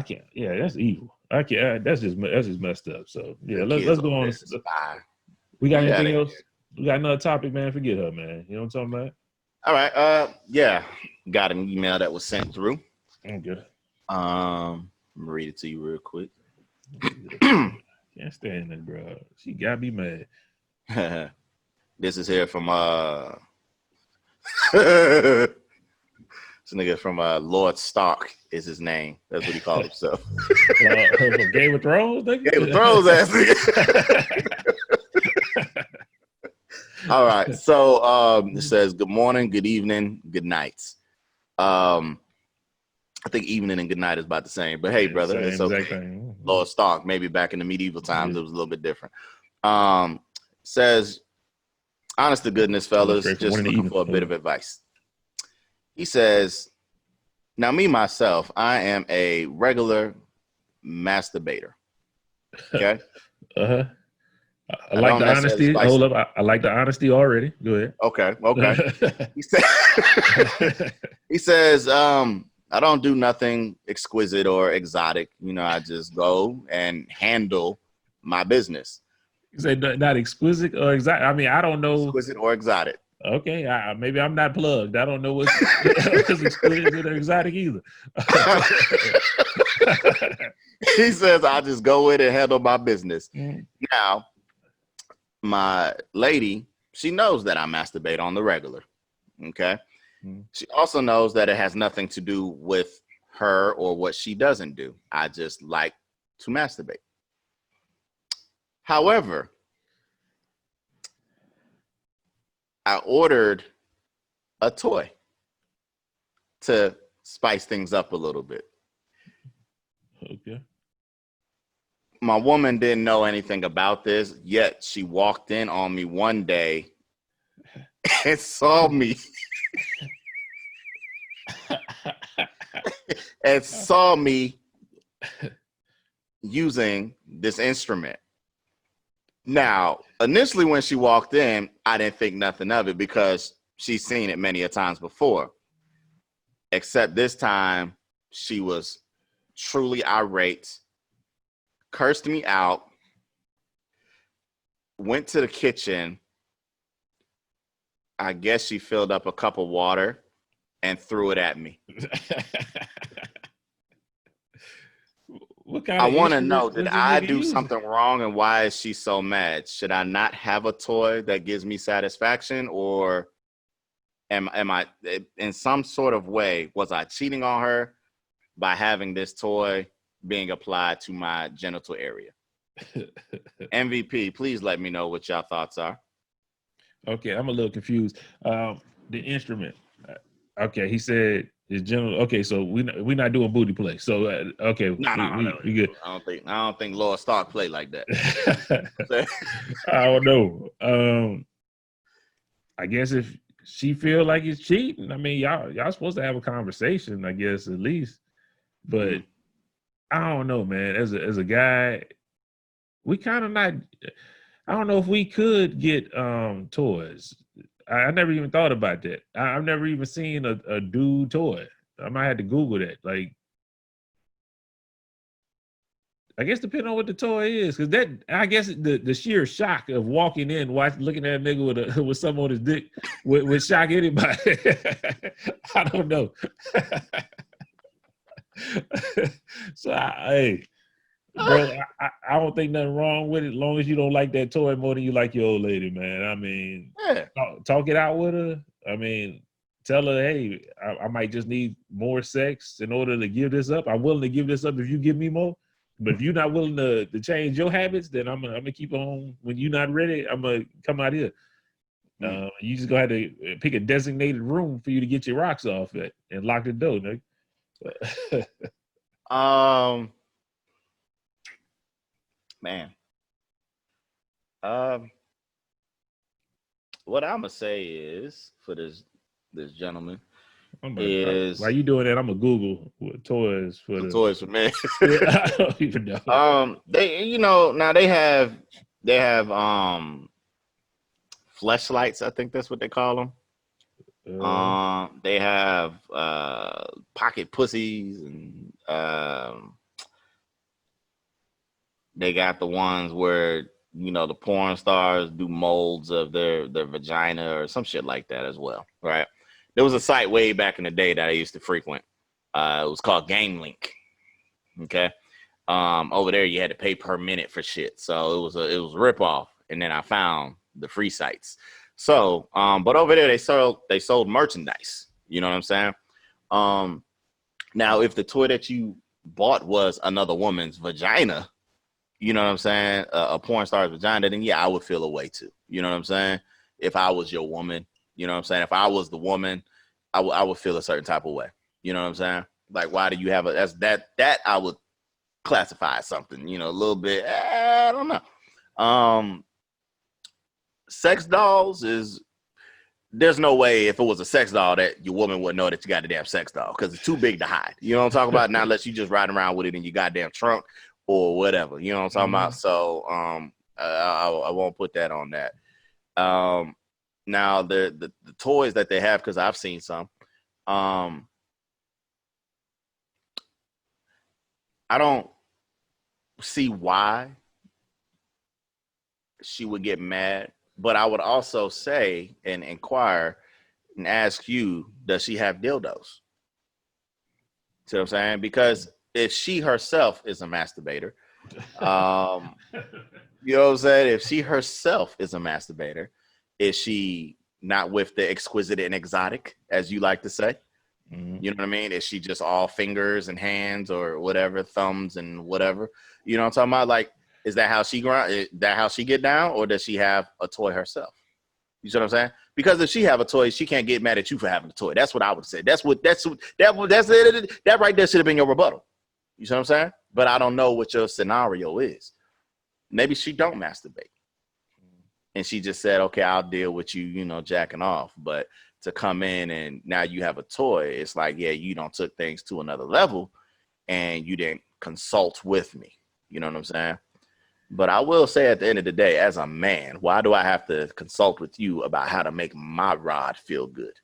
can't. Yeah, that's evil. I can't. That's just messed up. So yeah, let's go on. We got anything else? We got another topic, man. Forget her, man. You know what I'm talking about? All right. Yeah. Got an email that was sent through. Okay. I'm gonna read it to you real quick. Can't stand that, bro. She got me mad. This is here from this nigga from Lord Stark is his name. That's what he called himself. From Game of Thrones, nigga? Game of Thrones ass nigga. All right. So it says good morning, good evening, good nights. I think evening and good night is about the same, but hey, brother, it's okay. Lord Stark, maybe back in the medieval times, it was a little bit different. Says, honest to goodness, fellas, just looking for a bit of advice. He says, now me, myself, I am a regular masturbator. Okay? I like the honesty. Hold up. I like the honesty already. Go ahead. Okay. He says, I don't do nothing exquisite or exotic. I just go and handle my business. You say not exquisite or exotic? I mean, I don't know. Exquisite or exotic. Okay. Maybe I'm not plugged. I don't know what's exquisite or exotic either. He says, I just go in and handle my business. Now, my lady, she knows that I masturbate on the regular. Okay. She also knows that it has nothing to do with her or what she doesn't do. I just like to masturbate. However, I ordered a toy to spice things up a little bit. Okay. My woman didn't know anything about this, yet she walked in on me one day and saw me using this instrument. Now, initially when she walked in, I didn't think nothing of it because she's seen it many a times before. Except this time, she was truly irate, cursed me out, went to the kitchen. I guess she filled up a cup of water and threw it at me. What kind I of want to instrument know, was did this I nigga do using? something wrong and why is she so mad? Should I not have a toy that gives me satisfaction, or am I in some sort of way, was I cheating on her by having this toy being applied to my genital area? MVP, please let me know what y'all thoughts are. Okay, I'm a little confused. The instrument. Okay, he said his general. Okay, so we not doing booty play. So okay, No. we good. I don't think Laura Stark play like that. I don't know. I guess if she feel like it's cheating, I mean, y'all supposed to have a conversation, I guess, at least. But I don't know, man. As a guy, we kind of not. I don't know if we could get toys. I never even thought about that. I've never even seen a dude toy. I might have to Google that. Like, I guess depending on what the toy is, because that, I guess the sheer shock of walking in, looking at a nigga with something on his dick would shock anybody. I don't know. So hey, bro, I don't think nothing wrong with it, as long as you don't like that toy more than you like your old lady, man. I mean, Yeah. talk it out with her. I mean, tell her, hey, I might just need more sex in order to give this up. I'm willing to give this up if you give me more. But if you're not willing to change your habits, then I'm gonna keep on. When you're not ready, I'm gonna come out here. You just gonna have to pick a designated room for you to get your rocks off at and lock the door, nigga. Man. What I'm gonna say is for this gentleman is while you doing that, I'm gonna Google what toys for the toys for men. Yeah, I don't even know. They now they have fleshlights. I think that's what they call them. They have pocket pussies, and they got the ones where the porn stars do molds of their vagina or some shit like that as well, right? There was a site way back in the day that I used to frequent. It was called Game Link. Okay. Over there you had to pay per minute for shit, so it was a ripoff. And then I found the free sites. So, but over there they sold merchandise. You know what I'm saying? Now if the toy that you bought was another woman's vagina, you know what I'm saying, a porn star's vagina, then yeah, I would feel a way too. You know what I'm saying? If I was your woman, you know what I'm saying? If I was the woman, I would feel a certain type of way. You know what I'm saying? Like, why do you have that I would classify as something, a little bit, I don't know. Sex dolls there's no way if it was a sex doll that your woman would know that you got a damn sex doll, because it's too big to hide. You know what I'm talking about? Not unless you just riding around with it in your goddamn trunk or whatever. You know what I'm talking about? So I won't put that on that. Now the toys that they have, because I've seen some, I don't see why she would get mad, but I would also say and inquire and ask you, does she have dildos? See what I'm saying? Because if she herself is a masturbator, you know what I'm saying? If she herself is a masturbator, is she not with the exquisite and exotic, as you like to say? You know what I mean? Is she just all fingers and hands or whatever, thumbs and whatever? You know what I'm talking about? Like, is that how she grind? Is that how she get down, or does she have a toy herself? You see what I'm saying? Because if she have a toy, she can't get mad at you for having a toy. That's what I would say. That's it. That right there should have been your rebuttal. You see what I'm saying? But I don't know what your scenario is. Maybe she don't masturbate. and she just said, okay, I'll deal with you, you know, jacking off. But to come in and now you have a toy, it's like, yeah, you don't took things to another level and you didn't consult with me. You know what I'm saying? But I will say at the end of the day, as a man, why do I have to consult with you about how to make my rod feel good?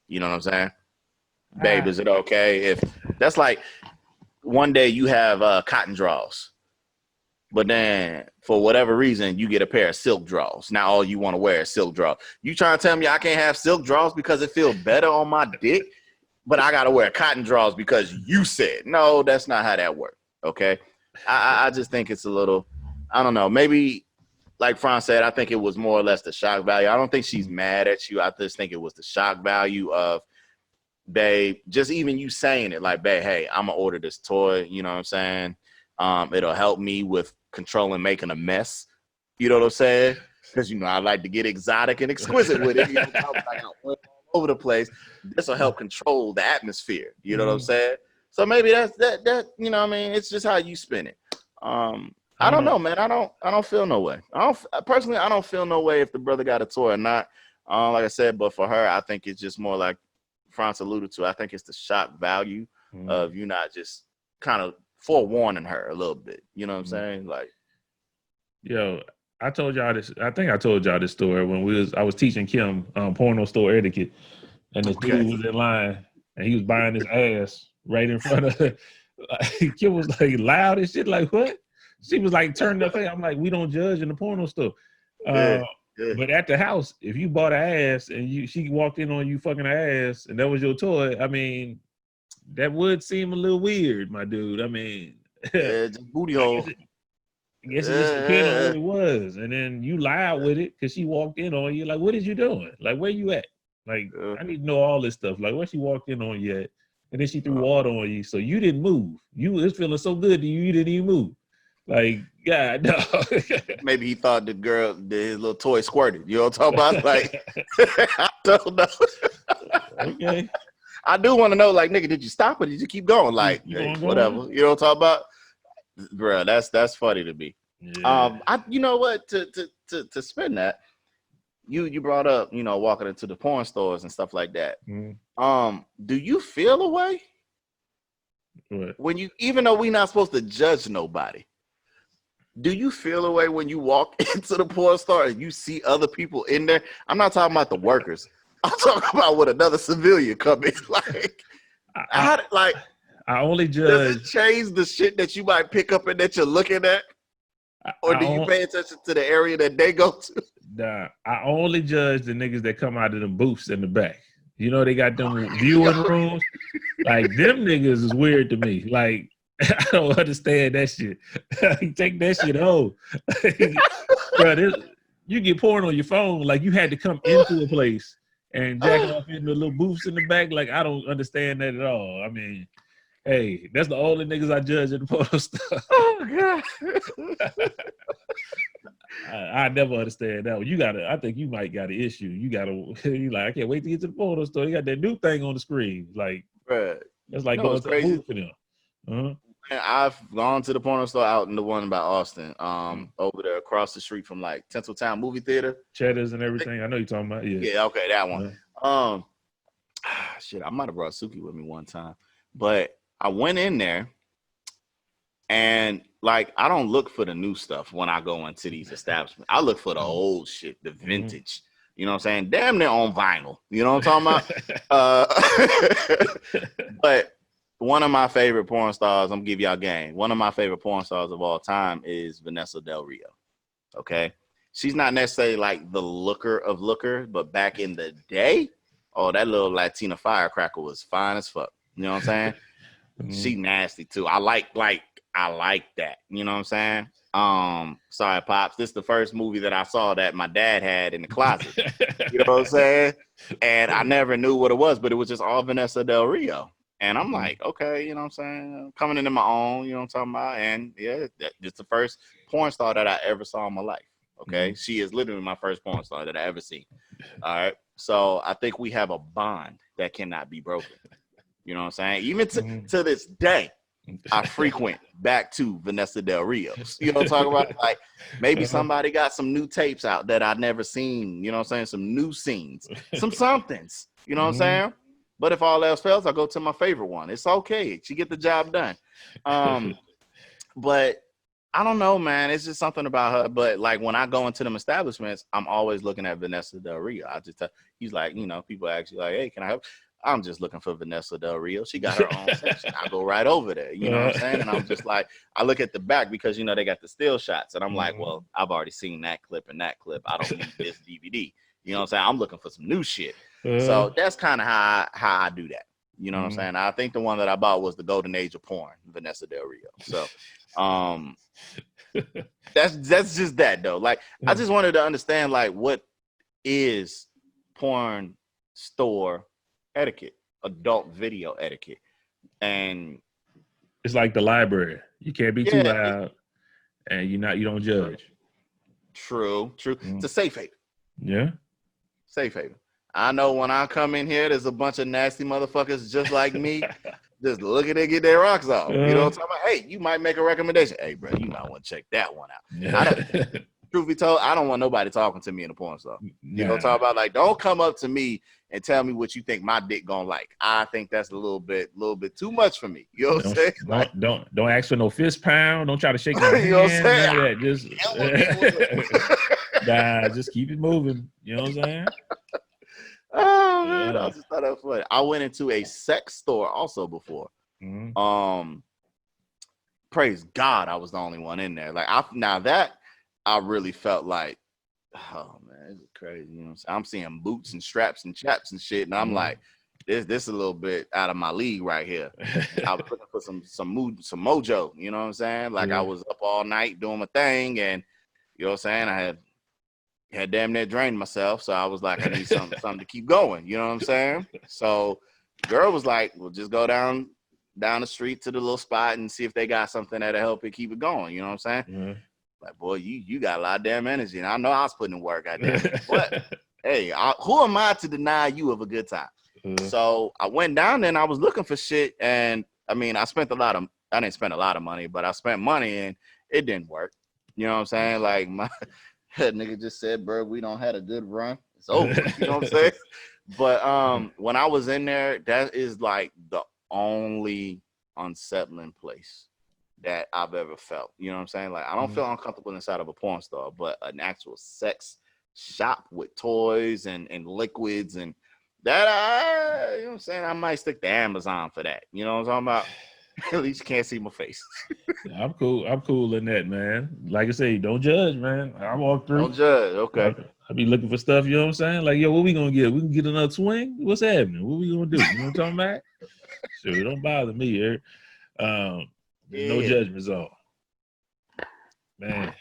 You know what I'm saying? Babe, is it okay if that's like one day you have cotton draws, but then for whatever reason you get a pair of silk draws. Now all you want to wear is silk draws. You trying to tell me I can't have silk draws because it feels better on my dick, but I got to wear cotton draws because you said no? That's not how that works. Okay, I just think it's a little, I don't know, maybe like Franz said, I think it was more or less the shock value. I don't think she's mad at you. I just think it was the shock value of, babe, just even you saying it, like, babe, hey, I'm gonna order this toy, you know what I'm saying? It'll help me with controlling making a mess. You know what I'm saying? Because, you know, I like to get exotic and exquisite with it. You know, I got all over the place. This will help control the atmosphere. You know what I'm saying? So maybe that's that, you know what I mean? It's just how you spin it. I don't know, man. I don't feel no way. I don't feel no way if the brother got a toy or not. Like I said, but for her, I think it's just more like Franz alluded to. I think it's the shock value of you not just kind of forewarning her a little bit. You know what I'm saying? Like, yo, I told y'all this. I think I told y'all this story when I was teaching Kim porno store etiquette, and this dude was in line and he was buying his ass right in front of her. Kim was like loud and shit. Like, what? She was like turning her face. I'm like, we don't judge in the porno store. But at the house, if you bought an ass and she walked in on you fucking her ass and that was your toy, I mean, that would seem a little weird, my dude. I mean, just booty hole. I guess it just depends on what it was. And then you lied with it because she walked in on you. Like, what is you doing? Like, where you at? Like, I need to know all this stuff. Like, where she walked in on you at? And then she threw water on you. So you didn't move. You was feeling so good to you didn't even move. Like, yeah, no. Maybe he thought his little toy squirted. You know what I'm talking about? Like, I don't know. Okay. I do want to know, like, nigga, did you stop or did you keep going? Like, whatever. You know what I'm talking about? Bro, that's funny to me. Yeah. You know what? To spin that, you brought up, you know, walking into the porn stores and stuff like that. Do you feel a way when you, even though we're not supposed to judge nobody, do you feel a way when you walk into the porn store and you see other people in there? I'm not talking about the workers. I'm talking about when another civilian come in. Like, I only judge. Does it change the shit that you might pick up and that you're looking at? Or do you pay attention to the area that they go to? Nah, I only judge the niggas that come out of them booths in the back. You know, they got them viewing rooms. Like, them niggas is weird to me. Like, I don't understand that shit. Take that shit home. Bro, you get porn on your phone. Like, you had to come into a place and jack off in the little booths in the back. Like, I don't understand that at all. I mean, hey, that's the only niggas I judge in the porno stuff. Oh, God. I never understand that one. I think you might got an issue. You like, I can't wait to get to the porno store. You got that new thing on the screen. Like, right. That's like going to the movie for them. And I've gone to the porno store out in the one by Austin, over there across the street from like Tinseltown movie theater. Cheddar's and everything. I know you're talking about. Yeah, okay, that one. Shit, I might have brought Suki with me one time. But I went in there and like I don't look for the new stuff when I go into these establishments. I look for the old shit, the vintage. You know what I'm saying? Damn near on vinyl. You know what I'm talking about? But one of my favorite porn stars, I'm gonna give y'all game. One of my favorite porn stars of all time is Vanessa Del Rio. Okay. She's not necessarily like the looker, but back in the day, oh, that little Latina firecracker was fine as fuck. You know what I'm saying? She nasty too. I like that. You know what I'm saying? Sorry, Pops. This is the first movie that I saw that my dad had in the closet. You know what I'm saying? And I never knew what it was, but it was just all Vanessa Del Rio. And I'm like, okay, you know what I'm saying? Coming into my own, you know what I'm talking about? And yeah, it's the first porn star that I ever saw in my life. Okay. She is literally my first porn star that I ever seen. All right. So I think we have a bond that cannot be broken. You know what I'm saying? Even to this day, I frequent back to Vanessa Del Rios. You know what I'm talking about? Like maybe somebody got some new tapes out that I'd never seen, you know what I'm saying? Some new scenes, some somethings, you know what I'm saying? But if all else fails, I'll go to my favorite one. It's okay. She get the job done. But I don't know, man. It's just something about her. But like when I go into them establishments, I'm always looking at Vanessa Del Rio. I just he's like, you know, people actually like, hey, can I help? I'm just looking for Vanessa Del Rio. She got her own section. I go right over there. You know what I'm saying? And I'm just like, I look at the back because, you know, they got the still shots. And I'm like, well, I've already seen that clip and that clip. I don't need this DVD. You know what I'm saying? I'm looking for some new shit. So that's kind of how I do that. You know what I'm saying? I think the one that I bought was the Golden Age of Porn, Vanessa Del Rio. So that's just that though. Like I just wanted to understand like what is porn store etiquette, adult video etiquette. And it's like the library. You can't be too loud and you don't judge. True. It's a safe haven. Yeah. Safe haven. I know when I come in here, there's a bunch of nasty motherfuckers just like me, just looking to get their rocks off. You know what I'm talking about? Hey, you might make a recommendation. Hey, bro, you might want to check that one out. Truth be told, I don't want nobody talking to me in the porn store. You know what I'm talking about? Like, don't come up to me and tell me what you think my dick gonna like. I think that's a little bit too much for me. You know what I'm saying? Like, don't ask for no fist pound. Don't try to shake my hand. You know what I'm saying? Just just keep it moving. You know what I'm saying? Oh man, I just thought that was funny. I went into a sex store also before. Praise God, I was the only one in there. Like I really felt like, oh man, this is crazy. You know what I'm saying? I'm seeing boots and straps and chaps and shit, and I'm like, this is a little bit out of my league right here. I was looking for some mojo. You know what I'm saying? Like I was up all night doing my thing, and you know what I'm saying? I had damn near drained myself, so I was like, I need something to keep going. You know what I'm saying? So the girl was like, well, just go down the street to the little spot and see if they got something that'll help it keep it going. You know what I'm saying? Like, boy, you got a lot of damn energy, and I know I was putting in work out there. But hey, who am I to deny you of a good time? So I went down there and I was looking for shit, and I mean, I didn't spend a lot of money, but I spent money and it didn't work. You know what I'm saying? Like my nigga just said, bro, we don't had a good run. It's over. You know what I'm saying? But when I was in there, that is like the only unsettling place that I've ever felt. You know what I'm saying? Like I don't feel uncomfortable inside of a porn store, but an actual sex shop with toys and liquids and that, you know what I'm saying? I might stick to Amazon for that. You know what I'm talking about? At least you can't see my face. I'm cool in that, man. Like I say, don't judge, man. I walk through. Don't judge. Okay. I be looking for stuff, you know what I'm saying? Like, yo, what we gonna get? We can get another swing? What's happening? What we gonna do? You know what I'm talking about? Sure, don't bother me here. No judgment zone. Man.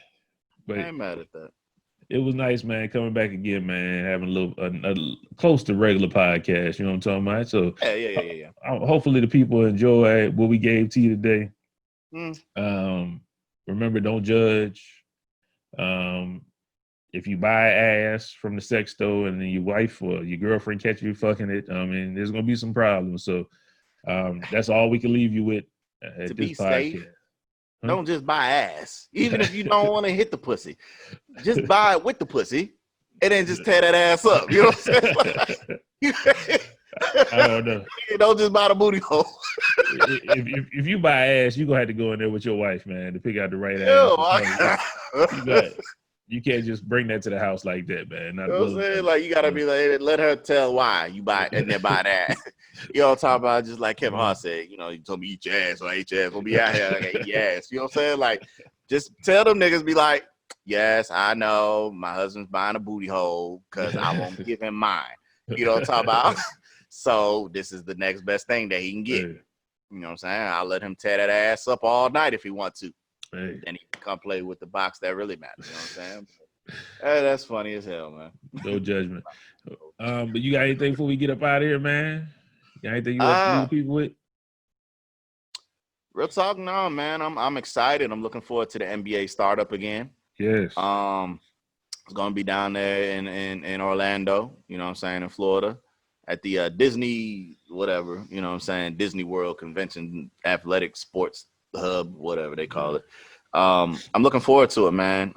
But I ain't mad at that. it was nice, man, coming back again, man, having a little close to regular podcast, you know what I'm talking about? So yeah. Hopefully the people enjoy what we gave to you today. Remember, don't judge. If you buy ass from the sex store and then your wife or your girlfriend catch you fucking it, I mean, there's gonna be some problems. So that's all we can leave you with at to this be podcast. Safe, don't just buy ass. Even if you don't want to hit the pussy, just buy it with the pussy and then just tear that ass up. You know what I'm saying? I don't know. You don't just buy the booty hole. if you buy ass, you're gonna have to go in there with your wife, man, to pick out the right ass. You can't just bring that to the house like that, man. You know what I'm saying? Like you gotta be like, let her tell why you buy it and then buy that. You know what I'm talking about? Just like Kevin Hart said, you know, you told me eat your ass, so I eat your ass. We'll be out here like I eat your ass. You know what I'm saying? Like, just tell them niggas, be like, yes, I know my husband's buying a booty hole because I won't give him mine. You know what I'm talking about? So this is the next best thing that he can get. You know what I'm saying? I'll let him tear that ass up all night if he wants to. Then he can come play with the box that really matters. You know what I'm saying? Hey, that's funny as hell, man. No judgment. But you got anything before we get up out of here, man? You got anything you want to leave people with? Real talk, no, man. I'm excited. I'm looking forward to the NBA startup again. Yes. It's gonna be down there in Orlando, you know what I'm saying, in Florida, at the Disney, whatever, you know what I'm saying, Disney World Convention Athletic Sports hub, whatever they call it. I'm looking forward to it, man.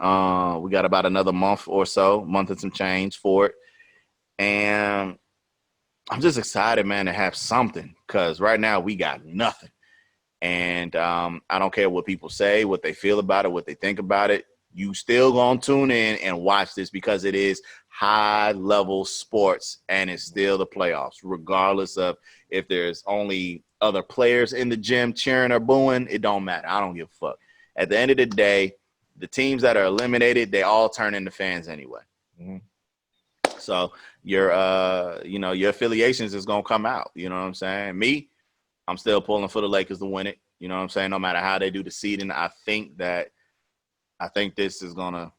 We got about another month or so, month and some change for it. And I'm just excited, man, to have something, because right now we got nothing. And I don't care what people say, what they feel about it, what they think about it. You still gonna tune in and watch this because it is high level sports and it's still the playoffs, regardless of if there's only other players in the gym cheering or booing. It don't matter. I don't give a fuck. At the end of the day, the teams that are eliminated, they all turn into fans anyway. Mm-hmm. So your affiliations is gonna come out. You know what I'm saying? Me, I'm still pulling for the Lakers to win it. You know what I'm saying? No matter how they do the seeding, I think this is gonna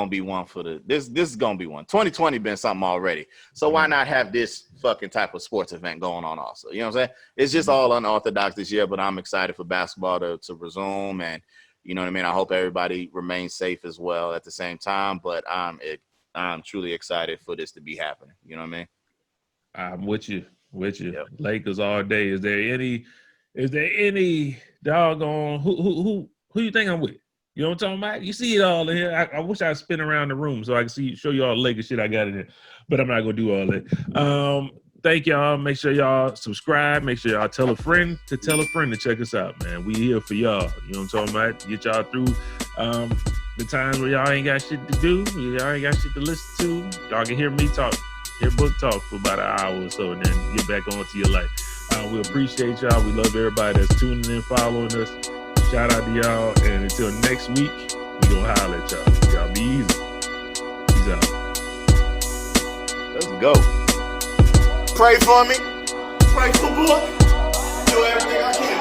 be one for this is gonna be one. 2020 been something already. So why not have this fucking type of sports event going on also? You know what I'm saying? It's just all unorthodox this year, but I'm excited for basketball to resume, and you know what I mean? I hope everybody remains safe as well at the same time. But I'm truly excited for this to be happening. You know what I mean? I'm with you. Yep. Lakers all day. Is there any doggone who you think I'm with? You know what I'm talking about? You see it all in here. I wish I'd spin around the room so I can show you all the Lakers shit I got in here. But I'm not gonna do all that. Thank y'all. Make sure y'all subscribe. Make sure y'all tell a friend to check us out, man. We here for y'all. You know what I'm talking about? Get y'all through the times where y'all ain't got shit to do, y'all ain't got shit to listen to. Y'all can hear me talk, hear book talk for about an hour or so, and then get back on to your life. We appreciate y'all. We love everybody that's tuning in, following us. Shout out to y'all. And until next week, we gonna holler at y'all. Y'all be easy. Peace out. Let's go. Pray for me. Pray for boy. Do everything I can.